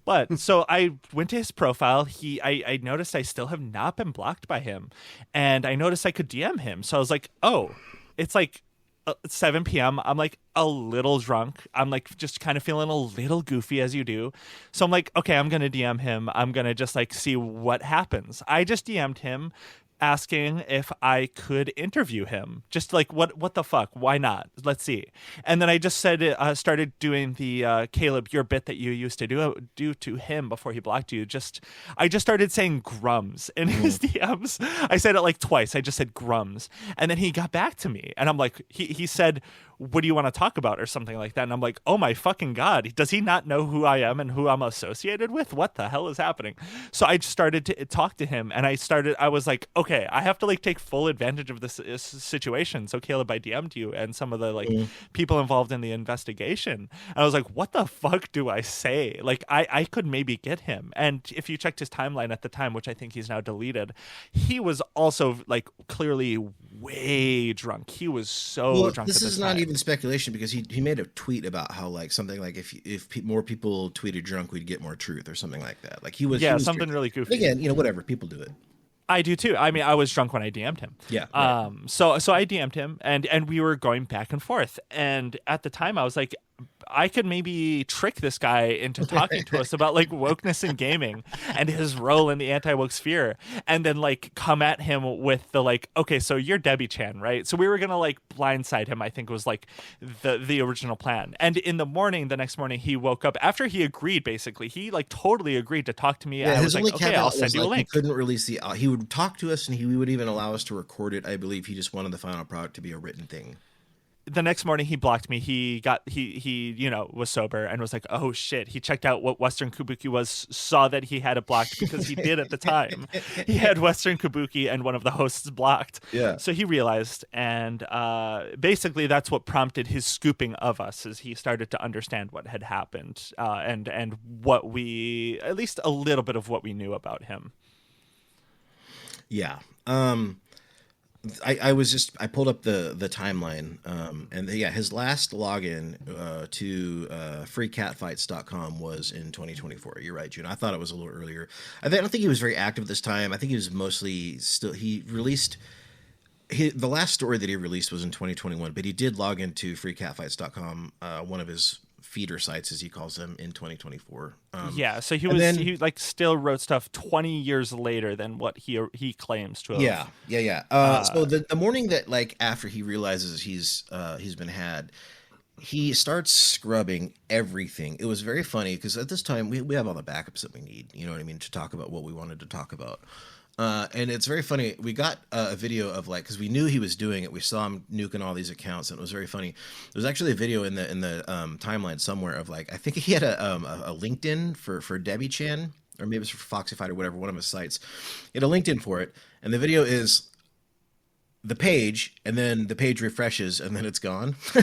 But so I went to his profile. I noticed I still have not been blocked by him, and I noticed I could DM him. So I was like, oh, it's like 7 p.m. I'm like a little drunk. I'm like just kind of feeling a little goofy, as you do. So I'm like, okay, I'm going to DM him. I'm going to just like see what happens. I just DM'd him. asking if I could interview him. Just like, what the fuck? Why not? Let's see. And then I just said, started doing the Caleb, your bit that you used to do to him before he blocked you. I just started saying Grummz in his DMs. I said it like twice. I just said Grummz. And then he got back to me. And I'm like, he said, what do you want to talk about, or something like that? And I'm like, oh my fucking God, does he not know who I am and who I'm associated with? What the hell is happening? So I just started to talk to him, and I was like, okay, I have to like take full advantage of this situation. So Caleb, I DM'd you and some of the like people involved in the investigation. And I was like, what the fuck do I say? Like I could maybe get him. And if you checked his timeline at the time, which I think he's now deleted, he was also like clearly way drunk. He was so drunk. This is not even speculation, because he made a tweet about how like something like if more people tweeted drunk, we'd get more truth or something like that. Like he was something really goofy. But again, whatever, people do it. I do too. I mean, I was drunk when I DM'd him. Yeah. Right. So I DM'd him, and we were going back and forth. And at the time, I was like, I could maybe trick this guy into talking to us about like wokeness in gaming and his role in the anti-woke sphere, and then like come at him with the like, okay, so you're Debbie Chan, right? So we were gonna like blindside him, I think was like the original plan. And in the morning, the next morning, he woke up after he agreed. Basically, he like totally agreed to talk to me. Yeah, and I was his only like, okay, I'll send you a link. He couldn't release he would talk to us, and he would even allow us to record it. I believe he just wanted the final product to be a written thing. The next morning he blocked me. He was sober and was like, oh shit. He checked out what Western Kabuki was, saw that he had it blocked, because he did at the time. He had Western Kabuki and one of the hosts blocked. Yeah. So he realized, and basically that's what prompted his scooping of us, as he started to understand what had happened, and what we, at least a little bit of what we knew about him. Yeah. I pulled up the timeline, and his last login to freecatfights.com was in 2024. You're right, June. I thought it was a little earlier. I don't think he was very active this time. I think he was mostly he released the last story that he released was in 2021, but he did log into freecatfights.com, one of his feeder sites, as he calls them, in 2024. So he like still wrote stuff 20 years later than what he claims to have. So the morning that, like, after he realizes he's been had, he starts scrubbing everything. It was very funny, because at this time we have all the backups that we need, you know what I mean, to talk about what we wanted to talk about. And it's very funny. We got a video of, like, because we knew he was doing it. We saw him nuking all these accounts, and it was very funny. There's actually a video in the timeline somewhere of, like, I think he had a LinkedIn for Debbie Chan, or maybe it's for Foxyfied or whatever, one of his sites. He had a LinkedIn for it, and the video is the page, and then the page refreshes, and then it's gone. So,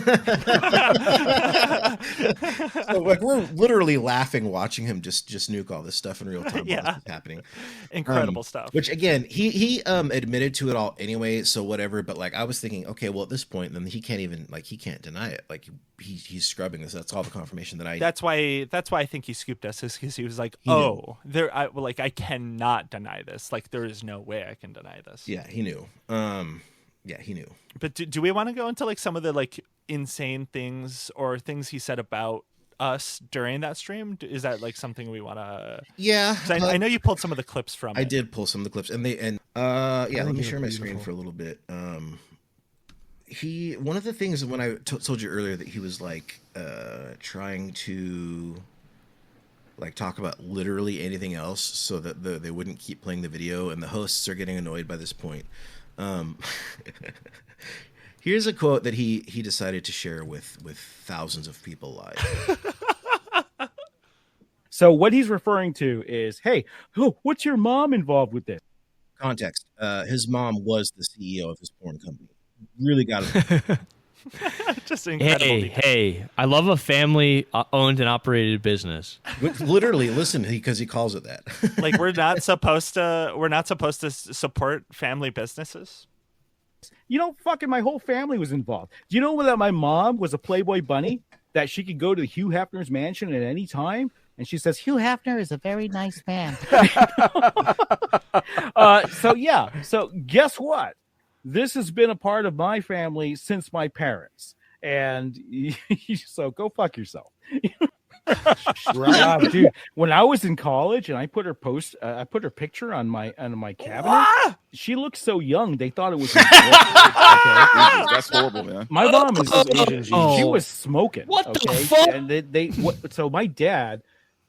like, we're literally laughing watching him just nuke all this stuff in real time. While it's happening. Incredible stuff. Which, again, he admitted to it all anyway, so whatever. But, like, I was thinking, okay, well, at this point, then he can't even, like, he can't deny it. Like, he's scrubbing this. That's all the confirmation that I. That's why I think he scooped us, is because he was like, I cannot deny this. Like, there is no way I can deny this. Yeah, he knew. He knew. But do we want to go into, like, some of the, like, insane things or things he said about us during that stream? Is that, like, something we want to? Yeah. I know you pulled some of the clips from it. I did pull some of the clips, let me share my screen for a little bit. One of the things when I told you earlier that he was, like, trying to, like, talk about literally anything else so that they wouldn't keep playing the video, and the hosts are getting annoyed by this point. Here's a quote that he decided to share with thousands of people live. So what he's referring to is, hey, what's your mom involved with this? Context. His mom was the CEO of his porn company. Really got it. Just incredible. Hey, I love a family owned and operated business. Literally, listen, because he calls it that. Like, we're not supposed to support family businesses. You know, fucking my whole family was involved. Do you know that my mom was a Playboy bunny, that she could go to Hugh Hefner's mansion at any time? And she says, Hugh Hefner is a very nice man. So guess what? This has been a part of my family since my parents. And so go fuck yourself. Right, dude. When I was in college and I put her picture on my cabinet, she looked so young. They thought it was. Okay? That's horrible, man. My mom is Asian. She was smoking. What the okay? fuck? And so my dad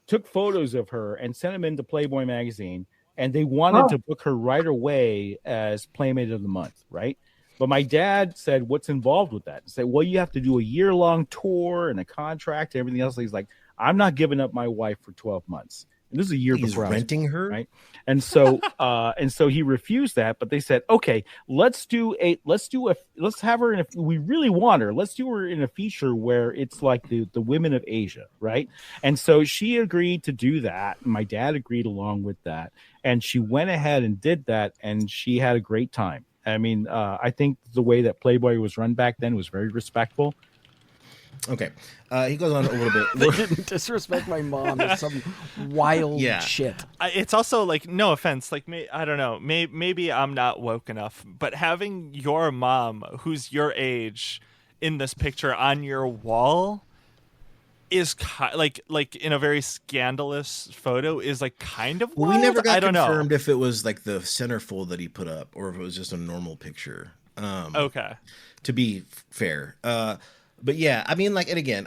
took photos of her and sent them into Playboy magazine, and they wanted to book her right away as Playmate of the Month, right? But my dad said, "What's involved with that?" He said, "Well, you have to do a year-long tour and a contract and everything else." He's like, "I'm not giving up my wife for 12 months." And this is a year He's before renting her, right? And so he refused that. But they said, "Okay, let's have her in if we really want her. Let's do her in a feature where it's like the women of Asia, right?" And so she agreed to do that. My dad agreed along with that, and she went ahead and did that, and she had a great time. I mean, I think the way that Playboy was run back then was very respectful. Okay. He goes on a little bit. They didn't disrespect my mom or some wild shit. It's also like, no offense, like I don't know, maybe I'm not woke enough, but having your mom, who's your age, in this picture on your wall is like in a very scandalous photo is like kind of wild. Well, we never got I don't confirmed know if it was like the centerfold that he put up or if it was just a normal picture. Okay. To be fair. But yeah, I mean, like, and again,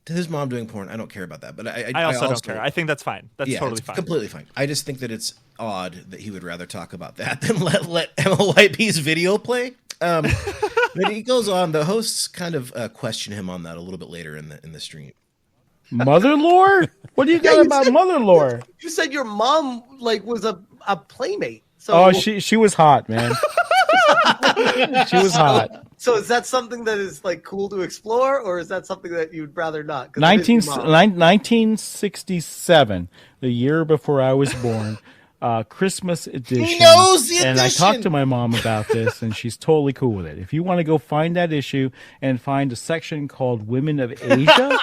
his mom doing porn, I don't care about that. But I also don't care. I think that's fine. That's totally fine. Completely fine. I just think that it's odd that he would rather talk about that than let MLYP's video play. Then he goes on. The hosts kind of question him on that a little bit later in the stream. Mother lore? What do you got about mother lore? You said your mom was a playmate. So she was hot, man. She was hot. So is that something that is like cool to explore, or is that something that you'd rather not? 1967, the year before I was born, Christmas edition. He knows the edition. And I talked to my mom about this, and she's totally cool with it. If you want to go find that issue and find a section called Women of Asia,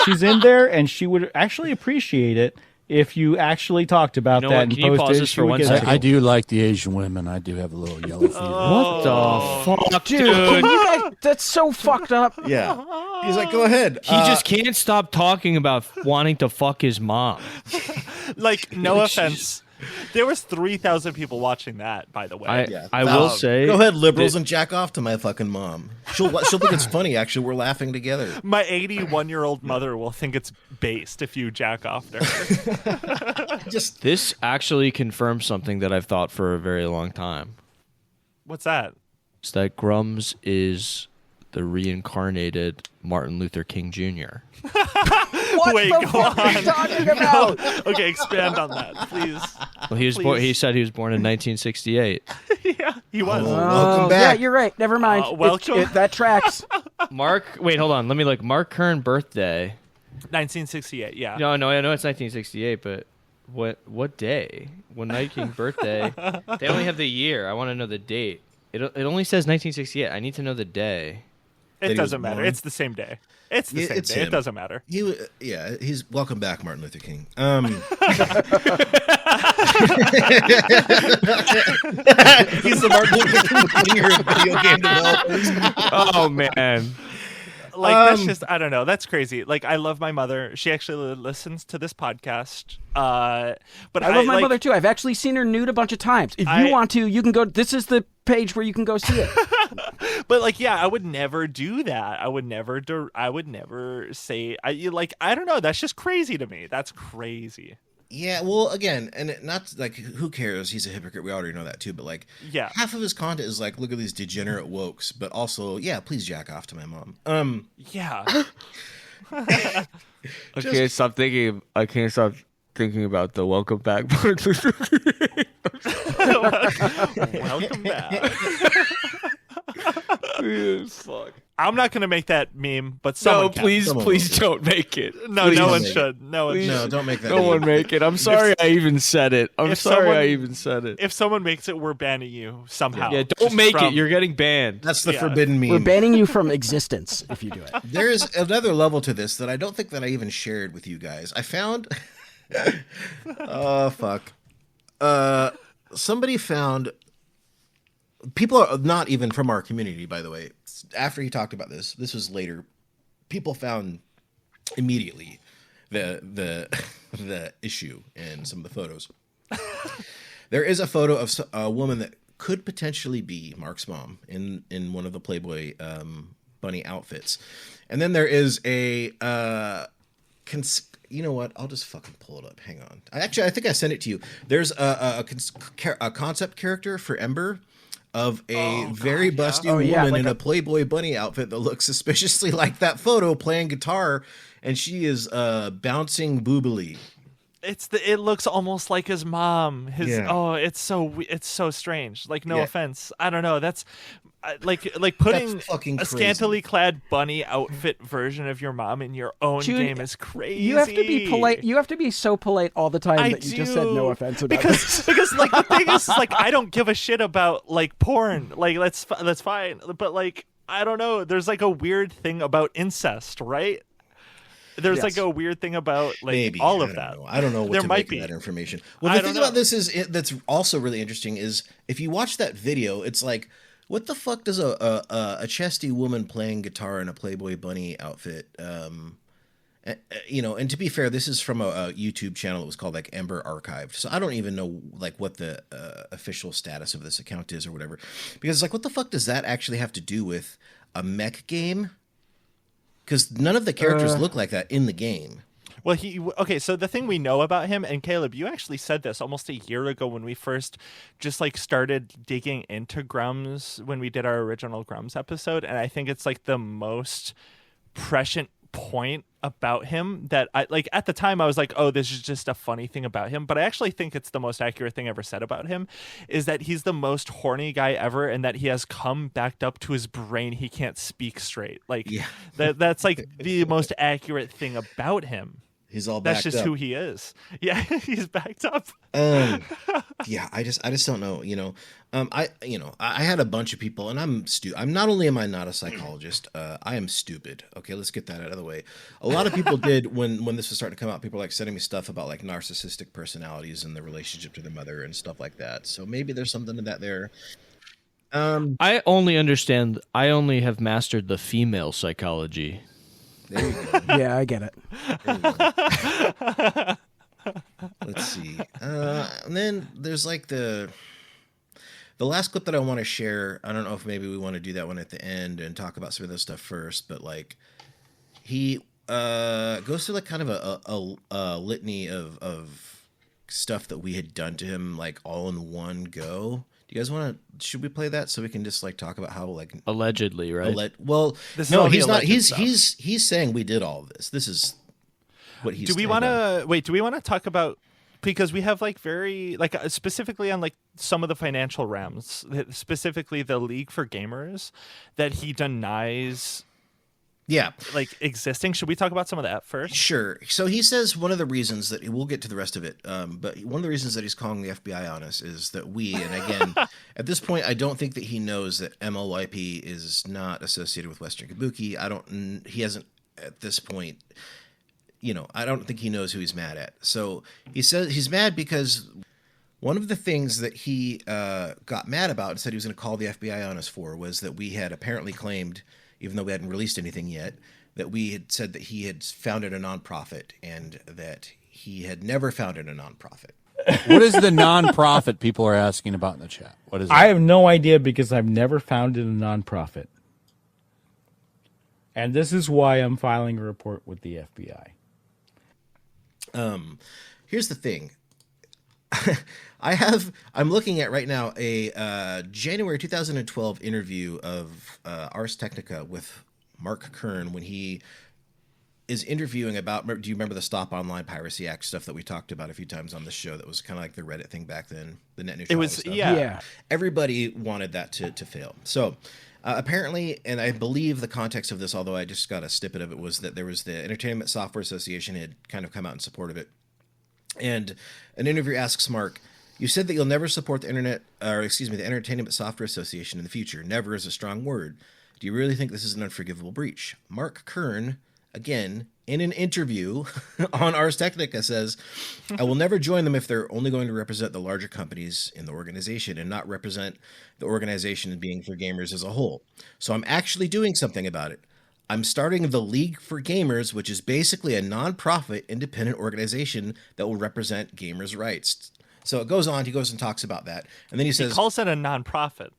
she's in there, and she would actually appreciate it if you actually talked about that and Can you pause this for 1 second? I do like the Asian women. I do have a little yellow fever. What the fuck, dude? You guys, that's so fucked up. Yeah. He's like, go ahead. He just can't stop talking about wanting to fuck his mom. Like, no offense. There was 3,000 people watching that, by the way. I will say, go ahead, liberals, and jack off to my fucking mom. She'll think it's funny. Actually, we're laughing together. My 81-year-old mother will think it's based if you jack off to her. This actually confirms something that I've thought for a very long time. What's that? It's that Grummz is the reincarnated Martin Luther King Jr. What Wait, the go fuck are you on. talking about? Okay, expand on that, please. Well, he was born. He said he was born in 1968. Yeah, he was. Welcome Yeah, back. you're right. Never mind. Welcome. That tracks. Mark, wait, hold on. Let me look. Mark Kern birthday. 1968, yeah. No, I know it's 1968, but what day? When Night King birthday? They only have the year. I want to know the date. It only says 1968. I need to know the day. It doesn't matter. It's the same day. It's the same day. him. It doesn't matter. He's welcome back, Martin Luther King. He's the Martin Luther King Jr. of video game developers. Oh man. Like, that's just, I don't know. That's crazy. Like, I love my mother. She actually listens to this podcast. But I love my mother too. I've actually seen her nude a bunch of times. If you want to, you can go. This is the page where you can go see it. But like, yeah, I would never do that. I would never say. I don't know. That's just crazy to me. That's crazy. Yeah, well, again, and not like, who cares? He's a hypocrite. We already know that too. But like, yeah, half of his content is like, look at these degenerate wokes. But also, yeah, please jack off to my mom. Yeah. I can't stop thinking about the welcome back part. Welcome back. Fuck. I'm not gonna make that meme, but someone can. please Someone don't make it. No, Please no don't one make should. No one. No, should. don't make that. No one make it. I'm sorry I even said it. If someone- said it. If someone makes it, we're banning you somehow. Yeah, don't Just make from- it. You're getting banned. That's the Yeah. forbidden meme. We're banning you from existence if you do it. There is another level to this that I don't think that I even shared with you guys. I found oh fuck. Somebody found, people are not even from our community, by the way. After he talked about this was later. People found immediately the issue and some of the photos. There is a photo of a woman that could potentially be Mark's mom in one of the Playboy bunny outfits, and then there is a you know what? I'll just fucking pull it up. Hang on. I think I sent it to you. There's a concept character for Ember of a very busty woman in a Playboy bunny outfit that looks suspiciously like that photo playing guitar, and she is bouncing boobily. It looks almost like his mom. It's so strange. Like, no offense. I don't know. That's like putting a scantily clad bunny outfit version of your mom in your own game is crazy. You have to be polite. You have to be so polite all the time that you just said no offense about it. Because like the thing is like I don't give a shit about like porn. Like that's fine. But like I don't know. There's like a weird thing about incest, right? There's like a weird thing about like maybe all of that. I don't know what to make of that information. Well, the thing about this is that's also really interesting is if you watch that video, it's like, what the fuck does a chesty woman playing guitar in a Playboy bunny outfit? You know, and to be fair, this is from a YouTube channel that was called like Ember Archived. So I don't even know like what the official status of this account is or whatever, because it's like, what the fuck does that actually have to do with a mech game? Because none of the characters look like that in the game. Well, so the thing we know about him, and Caleb, you actually said this almost a year ago when we first just like started digging into Grummz when we did our original Grummz episode, and I think it's like the most prescient point about him that I like at the time I was like, oh, this is just a funny thing about him, but I actually think it's the most accurate thing ever said about him is that he's the most horny guy ever, and that he has cum backed up to his brain. He can't speak straight. Like that's like the most accurate thing about him. He's all backed up. That's just who he is. Yeah, he's backed up. Yeah, I just don't know. I had a bunch of people, and I'm not only am I not a psychologist, I am stupid. Okay, let's get that out of the way. A lot of people did when this was starting to come out. People were like sending me stuff about like narcissistic personalities and the relationship to their mother and stuff like that. So maybe there's something to that there. I only have mastered the female psychology. There you go. Yeah, I get it. Let's see. And then there's like the last clip that I want to share. I don't know if maybe we want to do that one at the end and talk about some of this stuff first, but like he goes through like kind of a litany of stuff that we had done to him like all in one go. Do you guys want to? Should we play that so we can just like talk about how like allegedly, right? Well, no, he's not. He's saying we did all of this. This is what he's. Do we want to wait? Do we want to talk about, because we have like very like specifically on like some of the financial realms, specifically the League for Gamers, that he denies. Yeah, like existing. Should we talk about some of that first? Sure. So he says one of the reasons that we'll get to the rest of it, but one of the reasons that he's calling the FBI on us is that and again, at this point, I don't think that he knows that MLYP is not associated with Western Kabuki. He hasn't at this point. I don't think he knows who he's mad at. So he says he's mad because one of the things that he got mad about and said he was going to call the FBI on us for was that we had apparently claimed, even though we hadn't released anything yet, that we had said that he had founded a nonprofit and that he had never founded a nonprofit. What is the nonprofit people are asking about in the chat? What is that? I have no idea because I've never founded a nonprofit. And this is why I'm filing a report with the FBI. Here's the thing. I'm looking at right now a January 2012 interview of Ars Technica with Mark Kern when he is interviewing about, do you remember the Stop Online Piracy Act stuff that we talked about a few times on the show that was kind of like the Reddit thing back then, the net neutrality stuff? Yeah. Everybody wanted that to fail. So apparently, and I believe the context of this, although I just got a snippet of it, was that there was the Entertainment Software Association had kind of come out in support of it. And an interviewer asks Mark, you said that you'll never support the Entertainment Software Association in the future. Never is a strong word. Do you really think this is an unforgivable breach? Mark Kern, again, in an interview on Ars Technica says, I will never join them if they're only going to represent the larger companies in the organization and not represent the organization being for gamers as a whole. So I'm actually doing something about it. I'm starting the League for Gamers, which is basically a nonprofit independent organization that will represent gamers' rights. So it goes on. He goes and talks about that. And then he says... He calls it a nonprofit.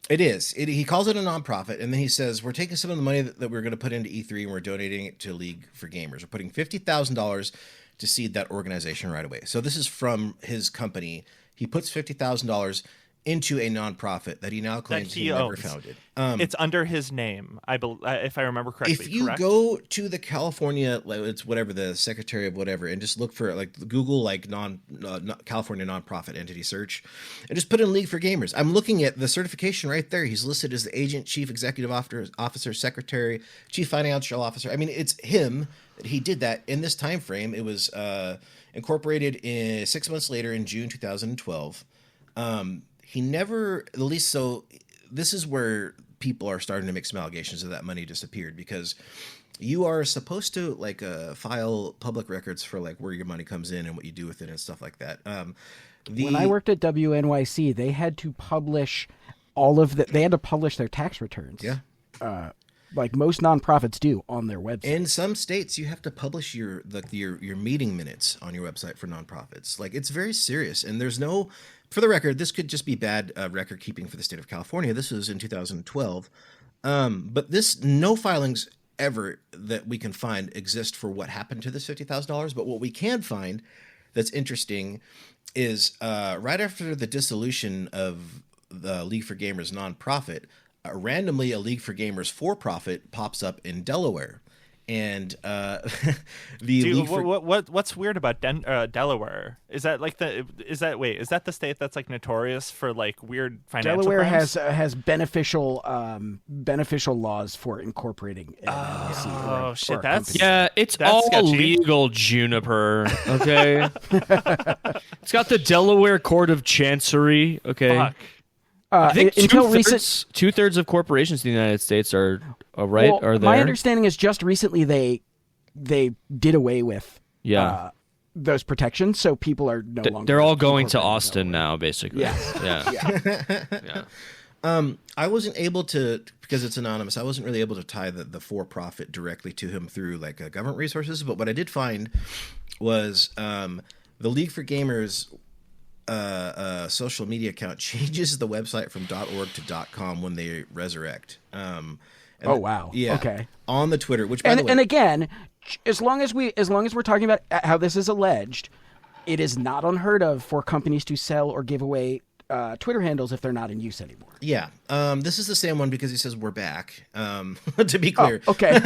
It is. He calls it a nonprofit. And then he says, we're taking some of the money that we're going to put into E3 and we're donating it to League for Gamers. We're putting $50,000 to seed that organization right away. So this is from his company. He puts $50,000 into a nonprofit that he now claims he never founded. It's under his name, if I remember correctly. If you go to the California, it's whatever, the Secretary of whatever, and just look for like Google like California nonprofit entity search, and just put in League for Gamers. I'm looking at the certification right there. He's listed as the agent, chief executive officer, secretary, chief financial officer. I mean, it's him. He did that in this time frame. It was incorporated in 6 months later in June 2012. He never, at least, so this is where people are starting to make some allegations that money disappeared, because you are supposed to like file public records for like where your money comes in and what you do with it and stuff like that. When I worked at WNYC, they had to publish they had to publish their tax returns. Yeah. Like most nonprofits do on their website. In some states, you have to publish your meeting minutes on your website for nonprofits. Like, it's very serious. And there's no, for the record, this could just be bad record keeping for the state of California. This was in 2012. But no filings ever that we can find exist for what happened to this $50,000. But what we can find that's interesting is right after the dissolution of the League for Gamers nonprofit, randomly a League for Gamers for-profit pops up in Delaware, and what's weird about Delaware is that is that the state that's like notorious for like weird financial Delaware crimes? has beneficial laws for incorporating an LLC. Oh shit, it's that's all sketchy. legal, Juniper. Okay, it's got the Delaware Court of Chancery. Okay. Fuck. I think until recent, 2/3 of corporations in the United States are right. Well, are there? my understanding is just recently they did away with those protections, so people are no longer. They're all going to Austin now, basically. Yeah. I wasn't able to, because it's anonymous, I wasn't really able to tie the for-profit directly to him through like government resources. But what I did find was the League for Gamers social media account changes the website from .org to .com when they resurrect. Wow. Yeah. Okay. On the Twitter, which by the way, and again, as long as we're talking about how this is alleged, it is not unheard of for companies to sell or give away Twitter handles if they're not in use anymore. Yeah. This is the same one because he says we're back. To be clear. Oh, okay.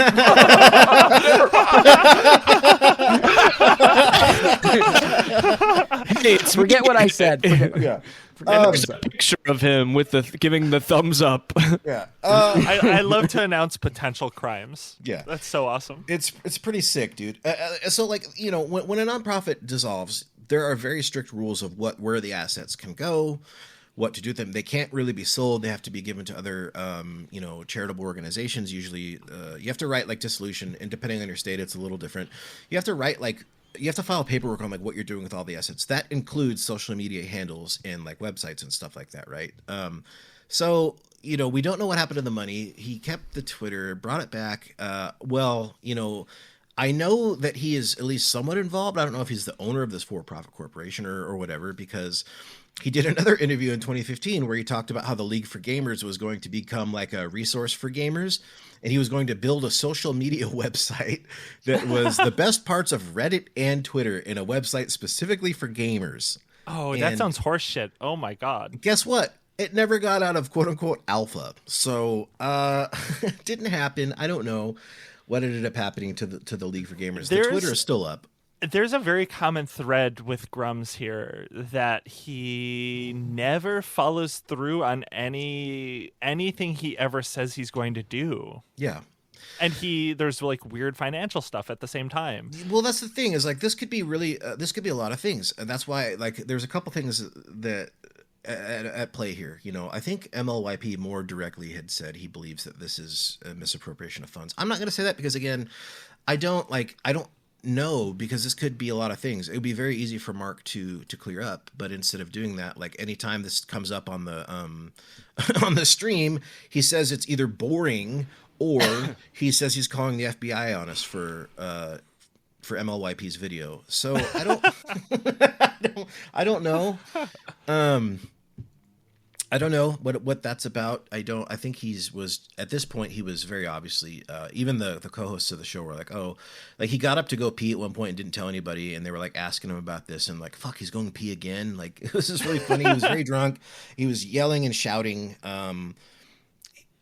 Hey, forget what I said. There's a picture of him with giving the thumbs up. Yeah. I love to announce potential crimes. Yeah. That's so awesome. It's pretty sick, dude. So like, you know, when a nonprofit dissolves, there are very strict rules of where the assets can go, what to do with them. They can't really be sold. They have to be given to other, charitable organizations. Usually, you have to write like dissolution, and depending on your state, it's a little different. You have to write you have to file paperwork on like what you're doing with all the assets. That includes social media handles and like websites and stuff like that, right? So, you know, we don't know what happened to the money. He kept the Twitter, brought it back. I know that he is at least somewhat involved. I don't know if he's the owner of this for-profit corporation or whatever, because he did another interview in 2015 where he talked about how the League for Gamers was going to become like a resource for gamers, and he was going to build a social media website that was the best parts of Reddit and Twitter in a website specifically for gamers. Oh, that sounds horseshit. Oh my god. Guess what? It never got out of quote unquote alpha. So it didn't happen. I don't know what ended up happening to the League for Gamers. The Twitter is still up. There's a very common thread with Grummz here that he never follows through on anything he ever says he's going to do. Yeah. And there's like weird financial stuff at the same time. Well, that's the thing is like, this could be really, this could be a lot of things. And that's why like, there's a couple things that at play here. You know, I think MLYP more directly had said he believes that this is a misappropriation of funds. I'm not going to say that because again, I don't know, because this could be a lot of things. It would be very easy for Mark to clear up, but instead of doing that, like anytime this comes up on the on the stream, he says it's either boring or he says he's calling the FBI on us for MLYP's video. So I don't, I don't know. I don't know what that's about. I think was at this point he was very obviously even the co-hosts of the show were like, oh, like he got up to go pee at one point and didn't tell anybody, and they were like asking him about this and like, fuck, he's going to pee again. Like it was just really funny. He was very drunk. He was yelling and shouting.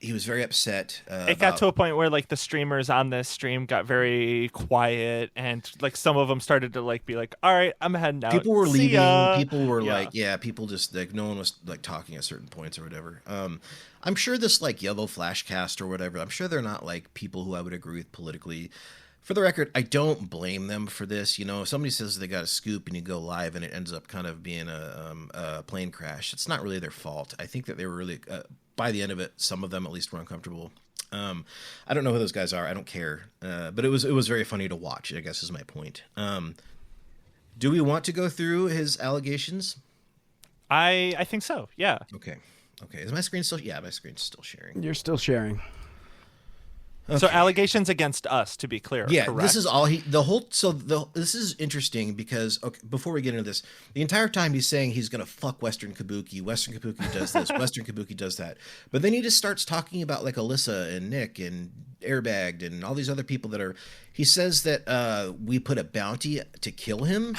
He was very upset. It got to a point where like the streamers on this stream got very quiet, and like some of them started to like be like, "All right, I'm heading out." People were See leaving. ya. People were like, people just like no one was like talking at certain points or whatever. I'm sure this like yellow flashcast or whatever. I'm sure they're not like people who I would agree with politically. For the record, I don't blame them for this. You know, if somebody says they got a scoop and you go live and it ends up kind of being a plane crash, it's not really their fault. I think that they were really, by the end of it, some of them at least were uncomfortable. I don't know who those guys are. I don't care. But it was very funny to watch, I guess is my point. Do we want to go through his allegations? I think so. Yeah. Okay. Is my screen still? Yeah, my screen's still sharing. You're still sharing. Okay. So allegations against us, to be clear. Yeah, correct? this is all this is interesting because before we get into this, the entire time he's saying he's gonna fuck Western Kabuki. Western Kabuki does this. Western Kabuki does that. But then he just starts talking about like Alyssa and Nick and Airbagged and all these other people that are. He says that we put a bounty to kill him.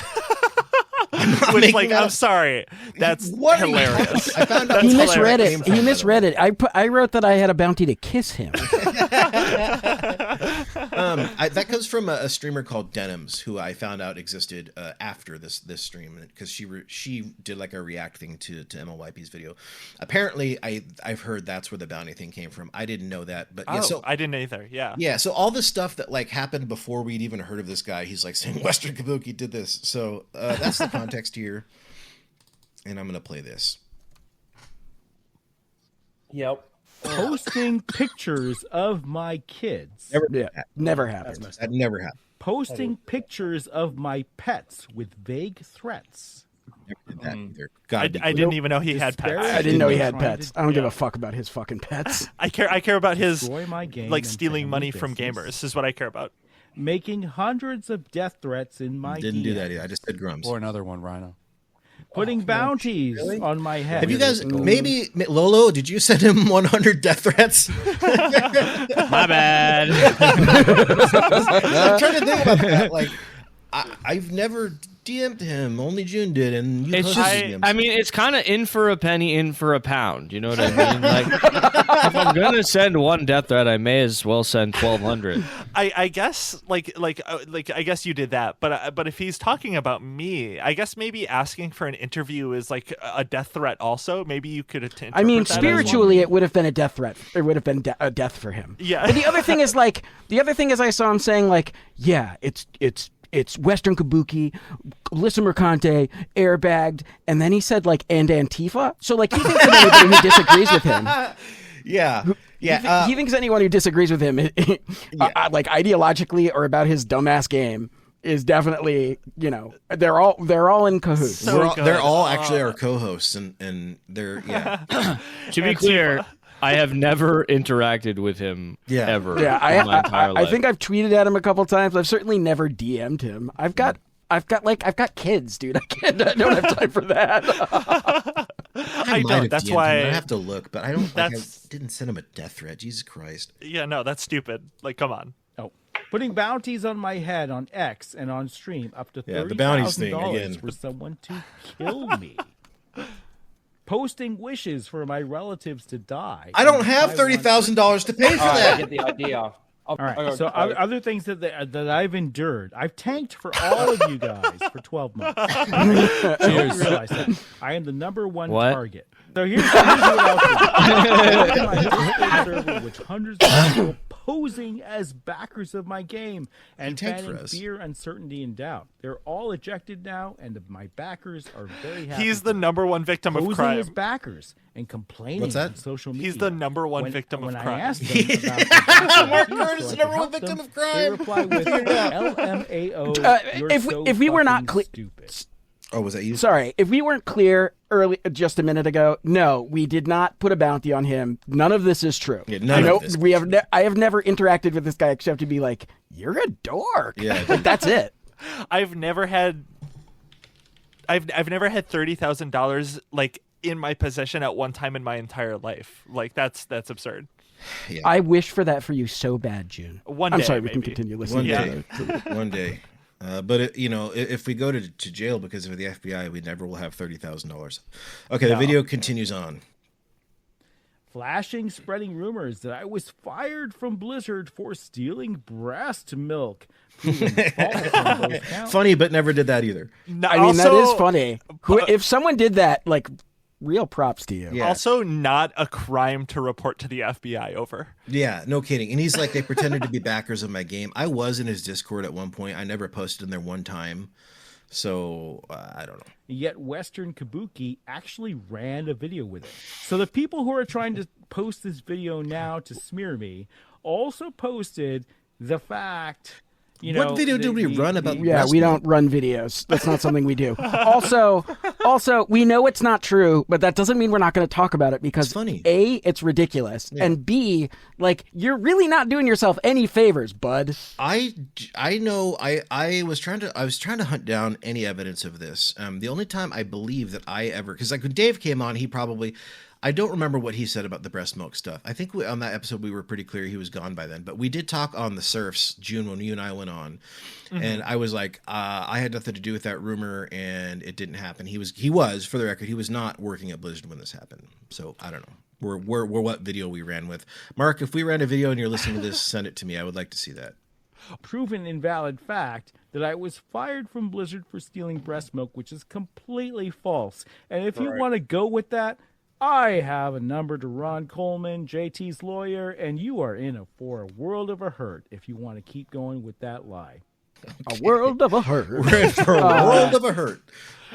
Which, like, I'm sorry, that's hilarious. I found out he misread it. He misread it. I wrote that I had a bounty to kiss him. That comes from a streamer called Denims, who I found out existed after this stream because she did like a react thing to MLYP's video. Apparently, I've heard that's where the bounty thing came from. I didn't know that, but yeah, so I didn't either. Yeah. So all the stuff that like happened before we'd even heard of this guy, he's like saying Western Kabuki did this. So that's the context here, and I'm gonna play this. Yep. Posting pictures of my kids. Never happened. That never happened. Posting pictures of my pets with vague threats. Never did that either. I didn't even know he had pets. I didn't know he had pets. I don't give a fuck about his fucking pets. I care about his my game like and stealing money family from business. gamers is what I care about. Making hundreds of death threats in my Didn't do DMs. that either. I just said Grummz. Or another one, Rhino. Putting bounties on my head. Have you guys, maybe, Lolo, did you send him 100 death threats? My bad. I'm trying to think about that. Like, I've never DM'd him. Only June did, and you It's posted just, him. I mean, it's kind of in for a penny, in for a pound. You know what I mean? Like, if I'm gonna send one death threat, I may as well send 1,200. I guess like I guess you did that, but if he's talking about me, I guess maybe asking for an interview is like a death threat. Also, maybe you could interpret I mean, that as spiritually, one. it would have been a death threat. It would have been a death for him. Yeah. But the other thing is I saw him saying like, yeah, it's Western Kabuki, Alyssa Mercante, Airbagged, and then he said like, and Antifa. So like, he thinks that anybody who disagrees with him. Yeah. He thinks anyone who disagrees with him, like ideologically or about his dumbass game, is definitely, you know, they're all in cahoots. They're all actually our co-hosts, and they're To be clear, I have never interacted with him ever. Yeah, in my entire I life. think I've tweeted at him a couple times. I've certainly never DM'd him. I've got kids, dude. I don't have time for that. I don't. That's why I have to look, but I don't. Like, I That's- didn't send him a death threat. Jesus Christ. Yeah, no, that's stupid. Like, come on. Oh, putting bounties on my head on X and on stream up to Yeah, the bounties thing $30,000 again. for someone to kill me. Posting wishes for my relatives to die. I don't have $30,000 to pay for I that. get the idea. All right. So other things that I've endured, I've tanked for all of you guys for 12 months. Cheers. Realize that I am the number one target. So here's what else. I'm on my Discord server with hundreds of people posing as backers of my game and tanked fanning for us. fear, uncertainty, and doubt. They're all ejected now, and my backers are very happy. He's the number one victim of posing crime. as backers and complaining What's that? on social media. He's the number one victim of when crime. I asked them about Mark the Curtis is the number one help victim them, of crime. They reply with LMAO. You're if so we were not fucking clear, stupid. Oh, was that you? Sorry, if we weren't clear just a minute ago, no, we did not put a bounty on him. None of this is true. Yeah, none of this. I have never interacted with this guy except to be like, "You're a dork." Yeah, like, that's it. I've never had $30,000 like in my possession at one time in my entire life. Like that's absurd. Yeah. I wish for that for you so bad, June. One I'm day, sorry, we maybe. can continue listening. One day. But if we go to jail because of the FBI, we never will have $30,000. Okay, the video continues on. Flashing, spreading rumors that I was fired from Blizzard for stealing breast milk. Funny, but never did that either. I mean, that is funny. If someone did that, like, real props to you. Yeah. Also, not a crime to report to the FBI over. Yeah, no kidding. And he's like, they pretended to be backers of my game. I was in his Discord at one point. I never posted in there one time. So, I don't know. Yet Western Kabuki actually ran a video with it. So the people who are trying to post this video now to smear me also posted the fact... what video did we run about? Yeah, we don't run videos. That's not something we do. Also, we know it's not true, but that doesn't mean we're not going to talk about it because it's funny. A, it's ridiculous, and B, like, you're really not doing yourself any favors, bud. I know. I was trying to hunt down any evidence of this. The only time I believe that I ever, because like when Dave came on, I don't remember what he said about the breast milk stuff. I think on that episode we were pretty clear he was gone by then. But we did talk on the Surfs, June, when you and I went on. Mm-hmm. And I was like, I had nothing to do with that rumor and it didn't happen. He was, for the record, he was not working at Blizzard when this happened. So I don't know. We're what video we ran with. Mark, if we ran a video and you're listening to this, send it to me. I would like to see that. Proven invalid fact that I was fired from Blizzard for stealing breast milk, which is completely false. And if you want to go with that, I have a number to Ron Coleman, JT's lawyer, and you are for a world of a hurt if you want to keep going with that lie. Okay. A world of a hurt. We're in for a world of a hurt.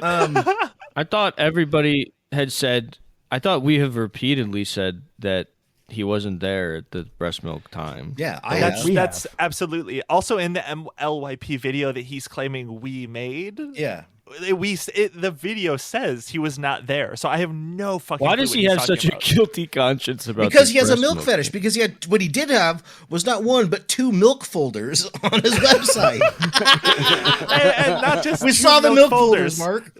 I thought everybody had said, I thought we have repeatedly said that he wasn't there at the breast milk time. Yeah, that's absolutely. Also in the MLYP video that he's claiming we made. Yeah. The video says he was not there, so I have no fucking. Why clue does what he he's have such talking a about. guilty conscience about? Because this he has a breast milk fetish. Because what he did have was not one but two milk folders on his website. and not just we two saw the milk folders, Mark.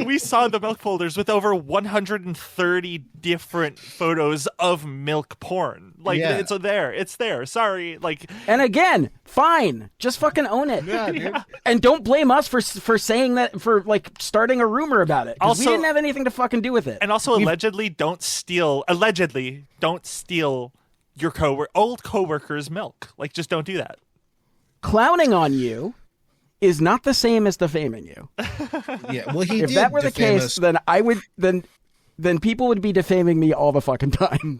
We saw the milk folders with over 130 different photos of milk porn. Like it's there. It's there. Sorry. Like, and again, fine. Just fucking own it. Yeah, dude. And don't blame us for saying that, for like starting a rumor about it. Also, we didn't have anything to fucking do with it. And also, allegedly don't steal your old coworker's milk. Like, just don't do that. Clowning on you is not the same as defaming you. Yeah, well, if that were the case, then I would then people would be defaming me all the fucking time.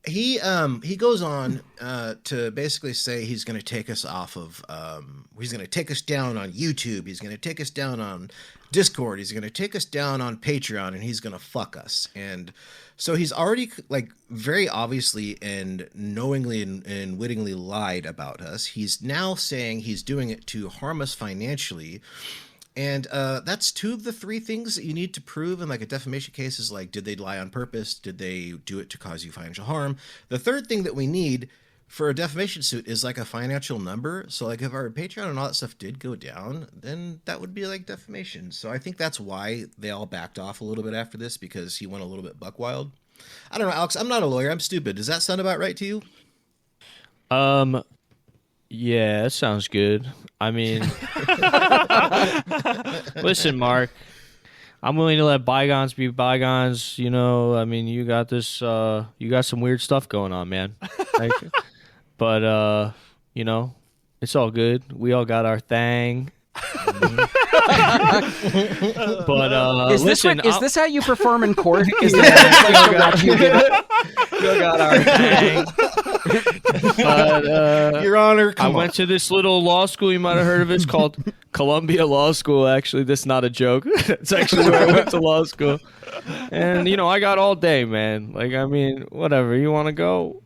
He goes on to basically say he's going to take us off of he's going to take us down on YouTube, he's going to take us down on Discord, he's going to take us down on Patreon, and he's going to fuck us. And so he's already like very obviously and knowingly and wittingly lied about us. He's now saying he's doing it to harm us financially. And that's two of the three things that you need to prove in like a defamation case is like, did they lie on purpose? Did they do it to cause you financial harm? The third thing that we need for a defamation suit is like a financial number. So like if our Patreon and all that stuff did go down, then that would be like defamation. So I think that's why they all backed off a little bit after this, because he went a little bit buck wild. I don't know, Alex, I'm not a lawyer. I'm stupid. Does that sound about right to you? Yeah, that sounds good. I mean, listen, Mark, I'm willing to let bygones be bygones. You know, I mean, you got this, you got some weird stuff going on, man. Like, but, you know, it's all good. We all got our thing. But is listen, this how you perform in court? Is that you got our thing. But, Your Honor, I went to this little law school. You might have heard of it. It's called Columbia Law School. Actually, this is not a joke. It's actually where I went to law school. And, you know, I got all day, man. Like, I mean, whatever. You want to go?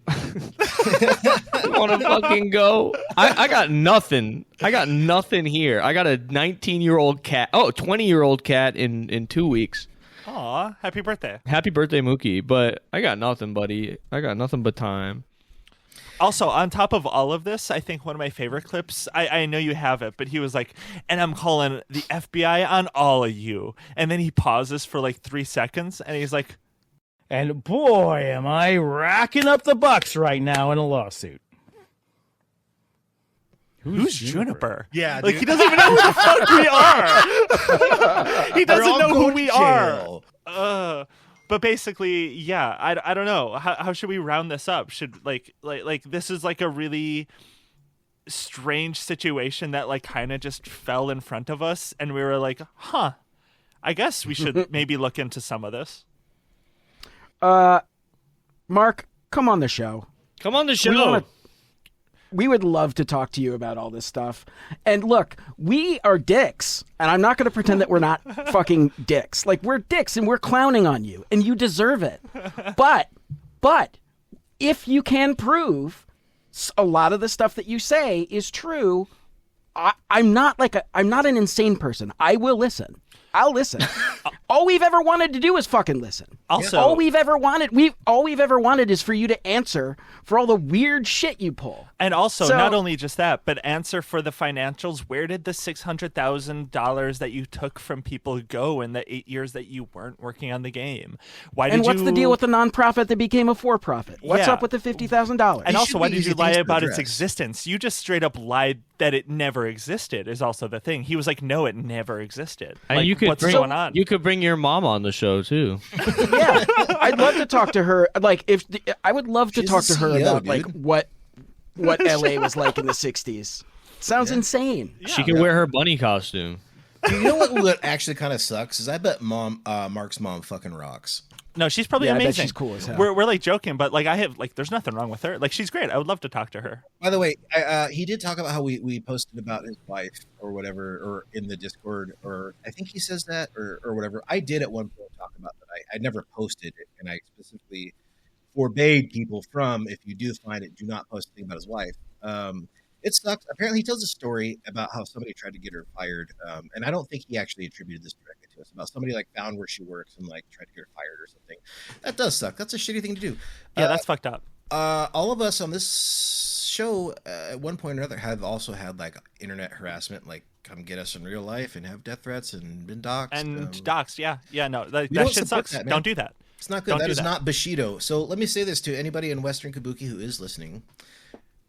I want to fucking go. I got nothing. I got nothing here. I got a 19-year-old cat. Oh, 20-year-old cat in 2 weeks. Aw, happy birthday. Happy birthday, Mookie. But I got nothing, buddy. I got nothing but time. Also, on top of all of this, I think one of my favorite clips, I know you have it, but he was like, and I'm calling the FBI on all of you. And then he pauses for like 3 seconds, and he's like, And boy, am I racking up the bucks right now in a lawsuit. Who's Juniper? Yeah, like dude. he doesn't even know who the fuck we are. He doesn't all know who going we to are. jail. But basically, yeah, I don't know. How should we round this up? Should like this is like a really strange situation that like kind of just fell in front of us, and we were like, huh, I guess we should maybe look into some of this. Mark, come on the show. Come on the show. We would love to talk to you about all this stuff. And look, we are dicks, and I'm not going to pretend that we're not fucking dicks. Like, we're dicks, and we're clowning on you, and you deserve it. But if you can prove a lot of the stuff that you say is true, I'm not an insane person. I will listen. I'll listen. All we've ever wanted to do is fucking listen. Also, all we've ever wanted is for you to answer for all the weird shit you pull. And also, not only just that, but answer for the financials. Where did the $600,000 that you took from people go in the 8 years that you weren't working on the game? What's the deal with the nonprofit that became a for-profit? What's up with the $50,000? And also, why did you lie about its existence? You just straight up lied that it never existed. Is also the thing. He was like, "No, it never existed." And like, what's going on? You could bring your mom on the show too. Yeah, I'd love to talk to her. Like, I would love to talk to her CEO, about dude. like what LA was like in the '60s. Sounds insane. She can wear her bunny costume. You know what actually kind of sucks is I bet Mark's mom fucking rocks. No, she's probably Yeah, I bet amazing. she's cool as hell. We're like joking, but like I have like there's nothing wrong with her. Like she's great. I would love to talk to her. By the way, he did talk about how we posted about his wife or whatever, or in the Discord, or I think he says that or whatever. I did at one point talk about that. I never posted it, and I specifically forbade people from, if you do find it, do not post anything about his wife. It sucks. Apparently, he tells a story about how somebody tried to get her fired, and I don't think he actually attributed this directly to us. About somebody like found where she works and like tried to get her fired or something. That does suck. That's a shitty thing to do. Yeah, that's fucked up. All of us on this show, at one point or another, have also had like internet harassment, like come get us in real life and have death threats and been doxxed. And doxxed, yeah, no, that don't shit support sucks. that, man. Don't do that. It's not good. Don't That do is that. not Bushido. So let me say this to anybody in Western Kabuki who is listening.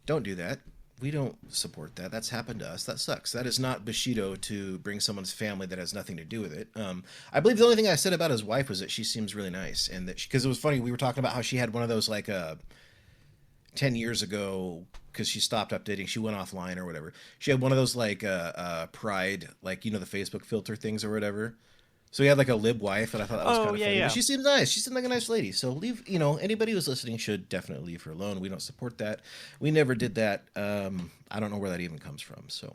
Don't do that. We don't support that. That's happened to us. That sucks. That is not Bushido to bring someone's family that has nothing to do with it. I believe the only thing I said about his wife was that she seems really nice, and that because it was funny, we were talking about how she had one of those like 10 years ago, because she stopped updating, she went offline or whatever. She had one of those like pride, like, you know, the Facebook filter things or whatever. So he had like a lib wife, and I thought that was kind of funny. yeah. But she seems nice. She seemed like a nice lady. So leave, you know, anybody who's listening should definitely leave her alone. We don't support that. We never did that. I don't know where that even comes from. So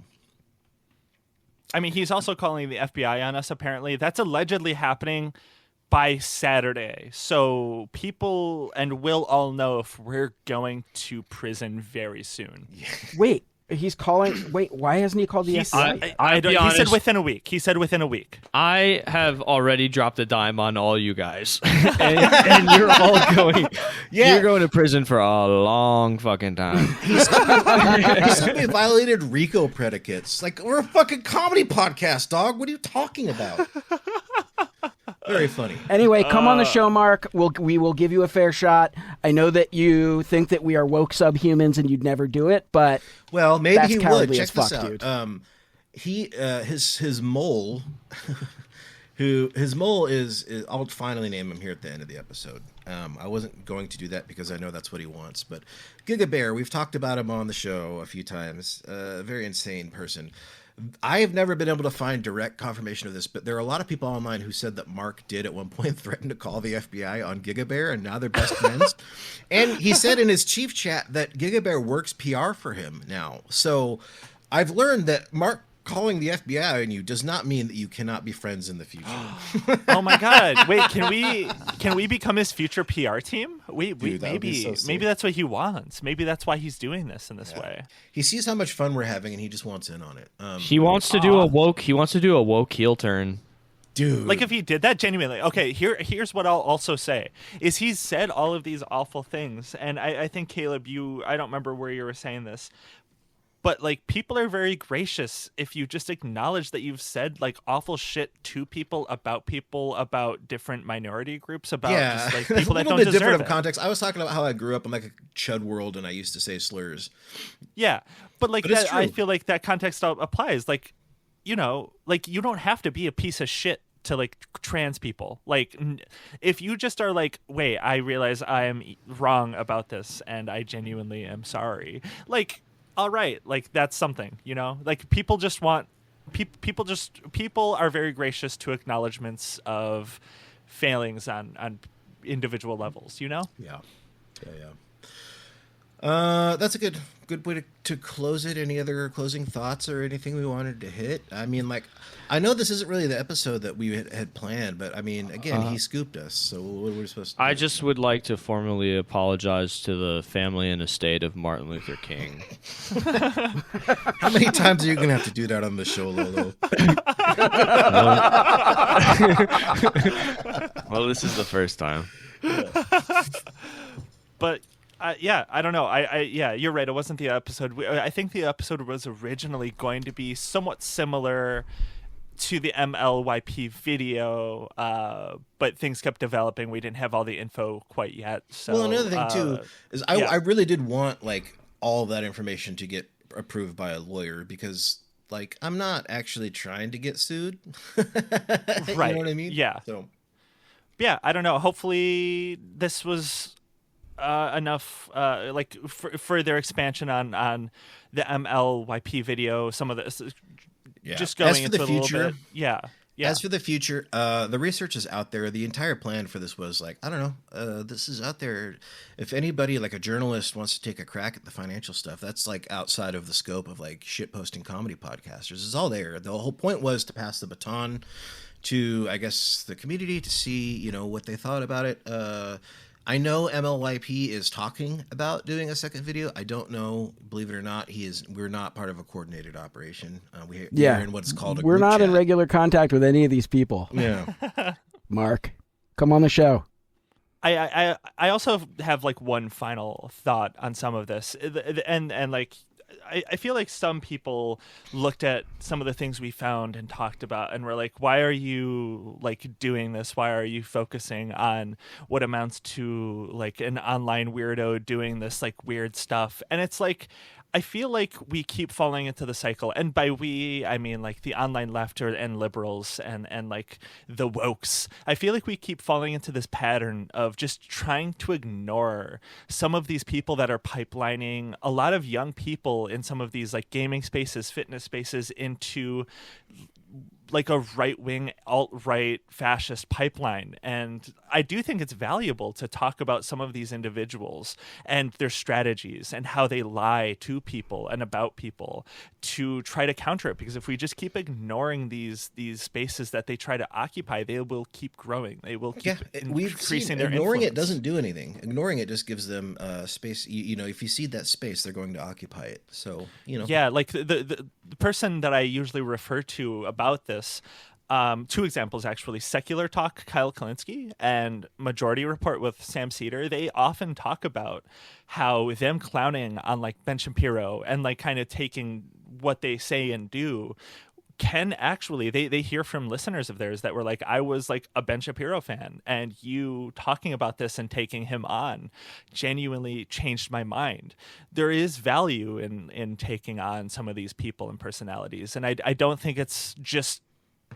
I mean, he's also calling the FBI on us, apparently. That's allegedly happening by Saturday. So people and we'll all know if we're going to prison very soon. Wait, he's calling. Wait, why hasn't he called the FBI? I don't, be he said honest. within a week. He said within a week. I have already dropped a dime on all you guys, and you're all going. Yeah. You're going to prison for a long fucking time. somebody violated RICO predicates. Like, we're a fucking comedy podcast, dog. What are you talking about? Very funny. Anyway, come on the show, Mark. We will give you a fair shot. I know that you think that we are woke subhumans and you'd never do it, but Well, maybe that's he would. cowardly Check as this fuck, out. dude. His mole, his mole is. I'll finally name him here at the end of the episode. I wasn't going to do that because I know that's what he wants. But Giga Bear, we've talked about him on the show a few times. A very insane person. I have never been able to find direct confirmation of this, but there are a lot of people online who said that Mark did at one point threaten to call the FBI on Giga Bear, and now they're best friends. And he said in his chief chat that Giga Bear works PR for him now. So I've learned that Mark calling the FBI on you does not mean that you cannot be friends in the future. Oh my God! Wait, can we become his future PR team? Dude, that would be so sick. Maybe that's what he wants. Maybe that's why he's doing this in this way. He sees how much fun we're having, and he just wants in on it. He wants to do a woke. He wants to do a woke heel turn. Dude, Like if he did that genuinely, okay. Here's what I'll also say: is he's said all of these awful things, and I think Caleb, I don't remember where you were saying this, but like people are very gracious if you just acknowledge that you've said like awful shit to people, about different minority groups, about just like people that don't deserve deserve of it. context. I was talking about how I grew up in like a chud world, and I used to say slurs. Yeah, but like But it's that, I true. feel like that context applies. Like, like you don't have to be a piece of shit to like trans people. Like if you just are like, wait, I realize I am wrong about this and I genuinely am sorry, like, all right, like that's something, like people just want people are very gracious to acknowledgments of failings on individual levels. Yeah. That's a good way to close it. Any other closing thoughts or anything we wanted to hit? I mean, like, I know this isn't really the episode that we had planned, but I mean, again, he scooped us. So what are we supposed to do? I just would like to formally apologize to the family and estate of Martin Luther King. How many times are you going to have to do that on the show, Lolo? Well, this is the first time. But yeah, I don't know. Yeah, you're right. It wasn't the episode. I think the episode was originally going to be somewhat similar to the MLYP video, but things kept developing. We didn't have all the info quite yet. So, Well, another thing too is I really did want like all of that information to get approved by a lawyer because like I'm not actually trying to get sued. Right. You know what I mean? Yeah. So yeah, I don't know. Hopefully this was enough like for their expansion on the MLYP video. Some of this just going into a little bit. Yeah. As for the future, the research is out there. The entire plan for this was like, I don't know, this is out there. If anybody, like a journalist, wants to take a crack at the financial stuff, that's like outside of the scope of like shitposting comedy podcasters. It's all there. The whole point was to pass the baton to, I guess, the community to see, what they thought about it. I know MLYP is talking about doing a second video. I don't know, believe it or not, we're not part of a coordinated operation. We're in what's called a We're group not chat. in regular contact with any of these people. Yeah. Mark, come on the show. I also have like one final thought on some of this, and like I feel like some people looked at some of the things we found and talked about and were like, why are you like doing this? Why are you focusing on what amounts to like an online weirdo doing this like weird stuff? And it's like, I feel like we keep falling into the cycle. And by we, I mean like the online left and liberals and like the wokes. I feel like we keep falling into this pattern of just trying to ignore some of these people that are pipelining a lot of young people in some of these like gaming spaces, fitness spaces into like a right-wing, alt-right fascist pipeline. And I do think it's valuable to talk about some of these individuals and their strategies and how they lie to people and about people to try to counter it. Because if we just keep ignoring these spaces that they try to occupy, they will keep growing. They will keep increasing their ignoring influence. it doesn't do anything. Ignoring it just gives them space. If you cede that space, they're going to occupy it. So, Yeah, like the person that I usually refer to about this, two examples actually, Secular Talk, Kyle Kalinske, and Majority Report with Sam Cedar, they often talk about how them clowning on like Ben Shapiro and like kind of taking what they say and do can actually, they hear from listeners of theirs that were like, I was like a Ben Shapiro fan, and you talking about this and taking him on genuinely changed my mind. There is value in taking on some of these people and personalities, and I don't think it's just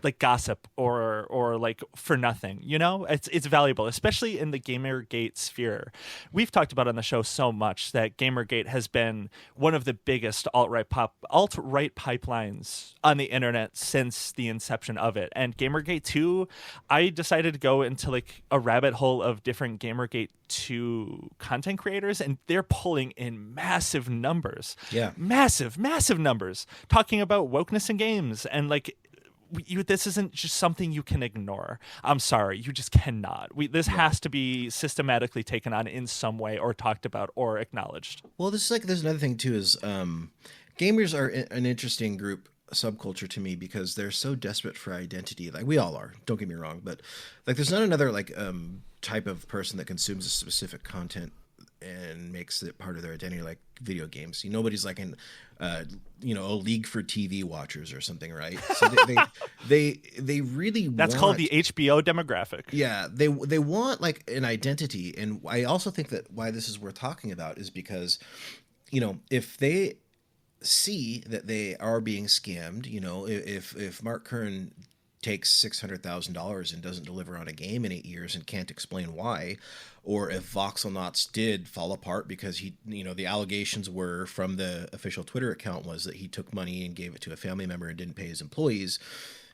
like gossip or like for nothing, you know. It's valuable, especially in the Gamergate sphere. We've talked about on the show so much that Gamergate has been one of the biggest alt-right pipelines on the internet since the inception of it. And Gamergate 2, I decided to go into like a rabbit hole of different Gamergate 2 content creators, and they're pulling in massive numbers, massive numbers, talking about wokeness in games. And like, this isn't just something you can ignore. I'm sorry, you just cannot. This has to be systematically taken on in some way, or talked about, or acknowledged. Well, there's another thing too, is gamers are an interesting group, subculture to me, because they're so desperate for identity. Like we all are, don't get me wrong, but like there's not another like type of person that consumes a specific content and makes it part of their identity, like video games. Nobody's like in a league for TV watchers or something, right? So they really that's called the HBO demographic. Yeah, they want like an identity. And I also think that why this is worth talking about is because if they see that they are being scammed, if Mark Kern takes $600,000 and doesn't deliver on a game in 8 years and can't explain why, or if Voxelnauts did fall apart because he, the allegations were from the official Twitter account was that he took money and gave it to a family member and didn't pay his employees.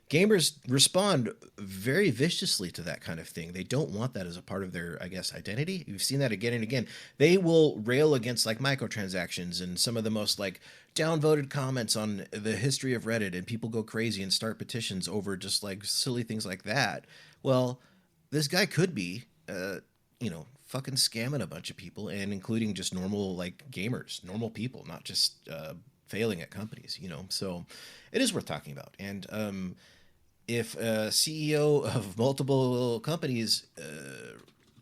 Gamers respond very viciously to that kind of thing. They don't want that as a part of their, I guess, identity. You've seen that again and again. They will rail against like microtransactions and some of the most like downvoted comments on the history of Reddit, and people go crazy and start petitions over just like silly things like that. Well, this guy could be, fucking scamming a bunch of people, and including just normal like gamers, normal people, not just failing at companies, So it is worth talking about. And if a CEO of multiple companies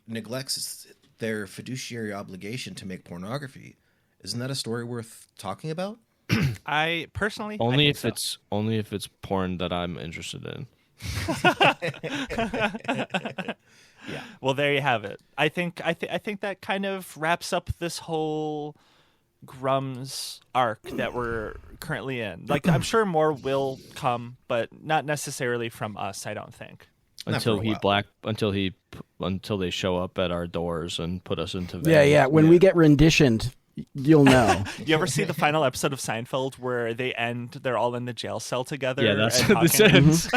neglects their fiduciary obligation to make pornography, isn't that a story worth talking about? I personally only if it's porn that I'm interested in. Yeah. Well, there you have it. I think that kind of wraps up this whole Grummz arc that we're currently in. Like, I'm sure more will come, but not necessarily from us, I don't think. Until they show up at our doors and put us into vans. When we get renditioned, you'll know. You ever see the final episode of Seinfeld where they're all in the jail cell together? Yeah, that's what this ends.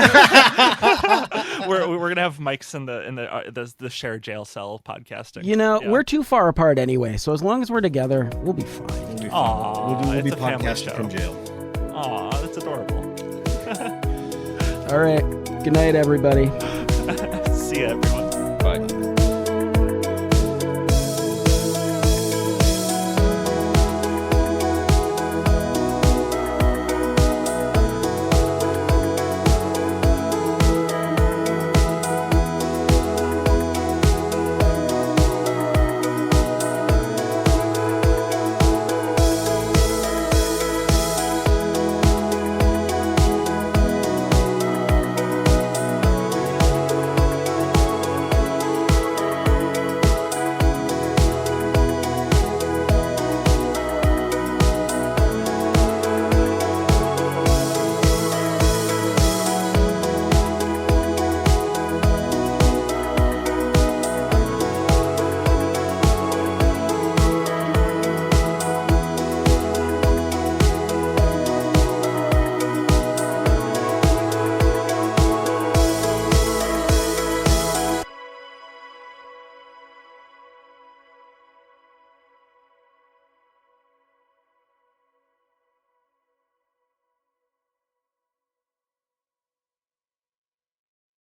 We're gonna have mics in the shared jail cell podcasting. We're too far apart anyway, so as long as we're together, we'll be fine. We'll be podcasting from jail. Aw, that's adorable. All right. Good night, everybody. See ya, everyone. Bye.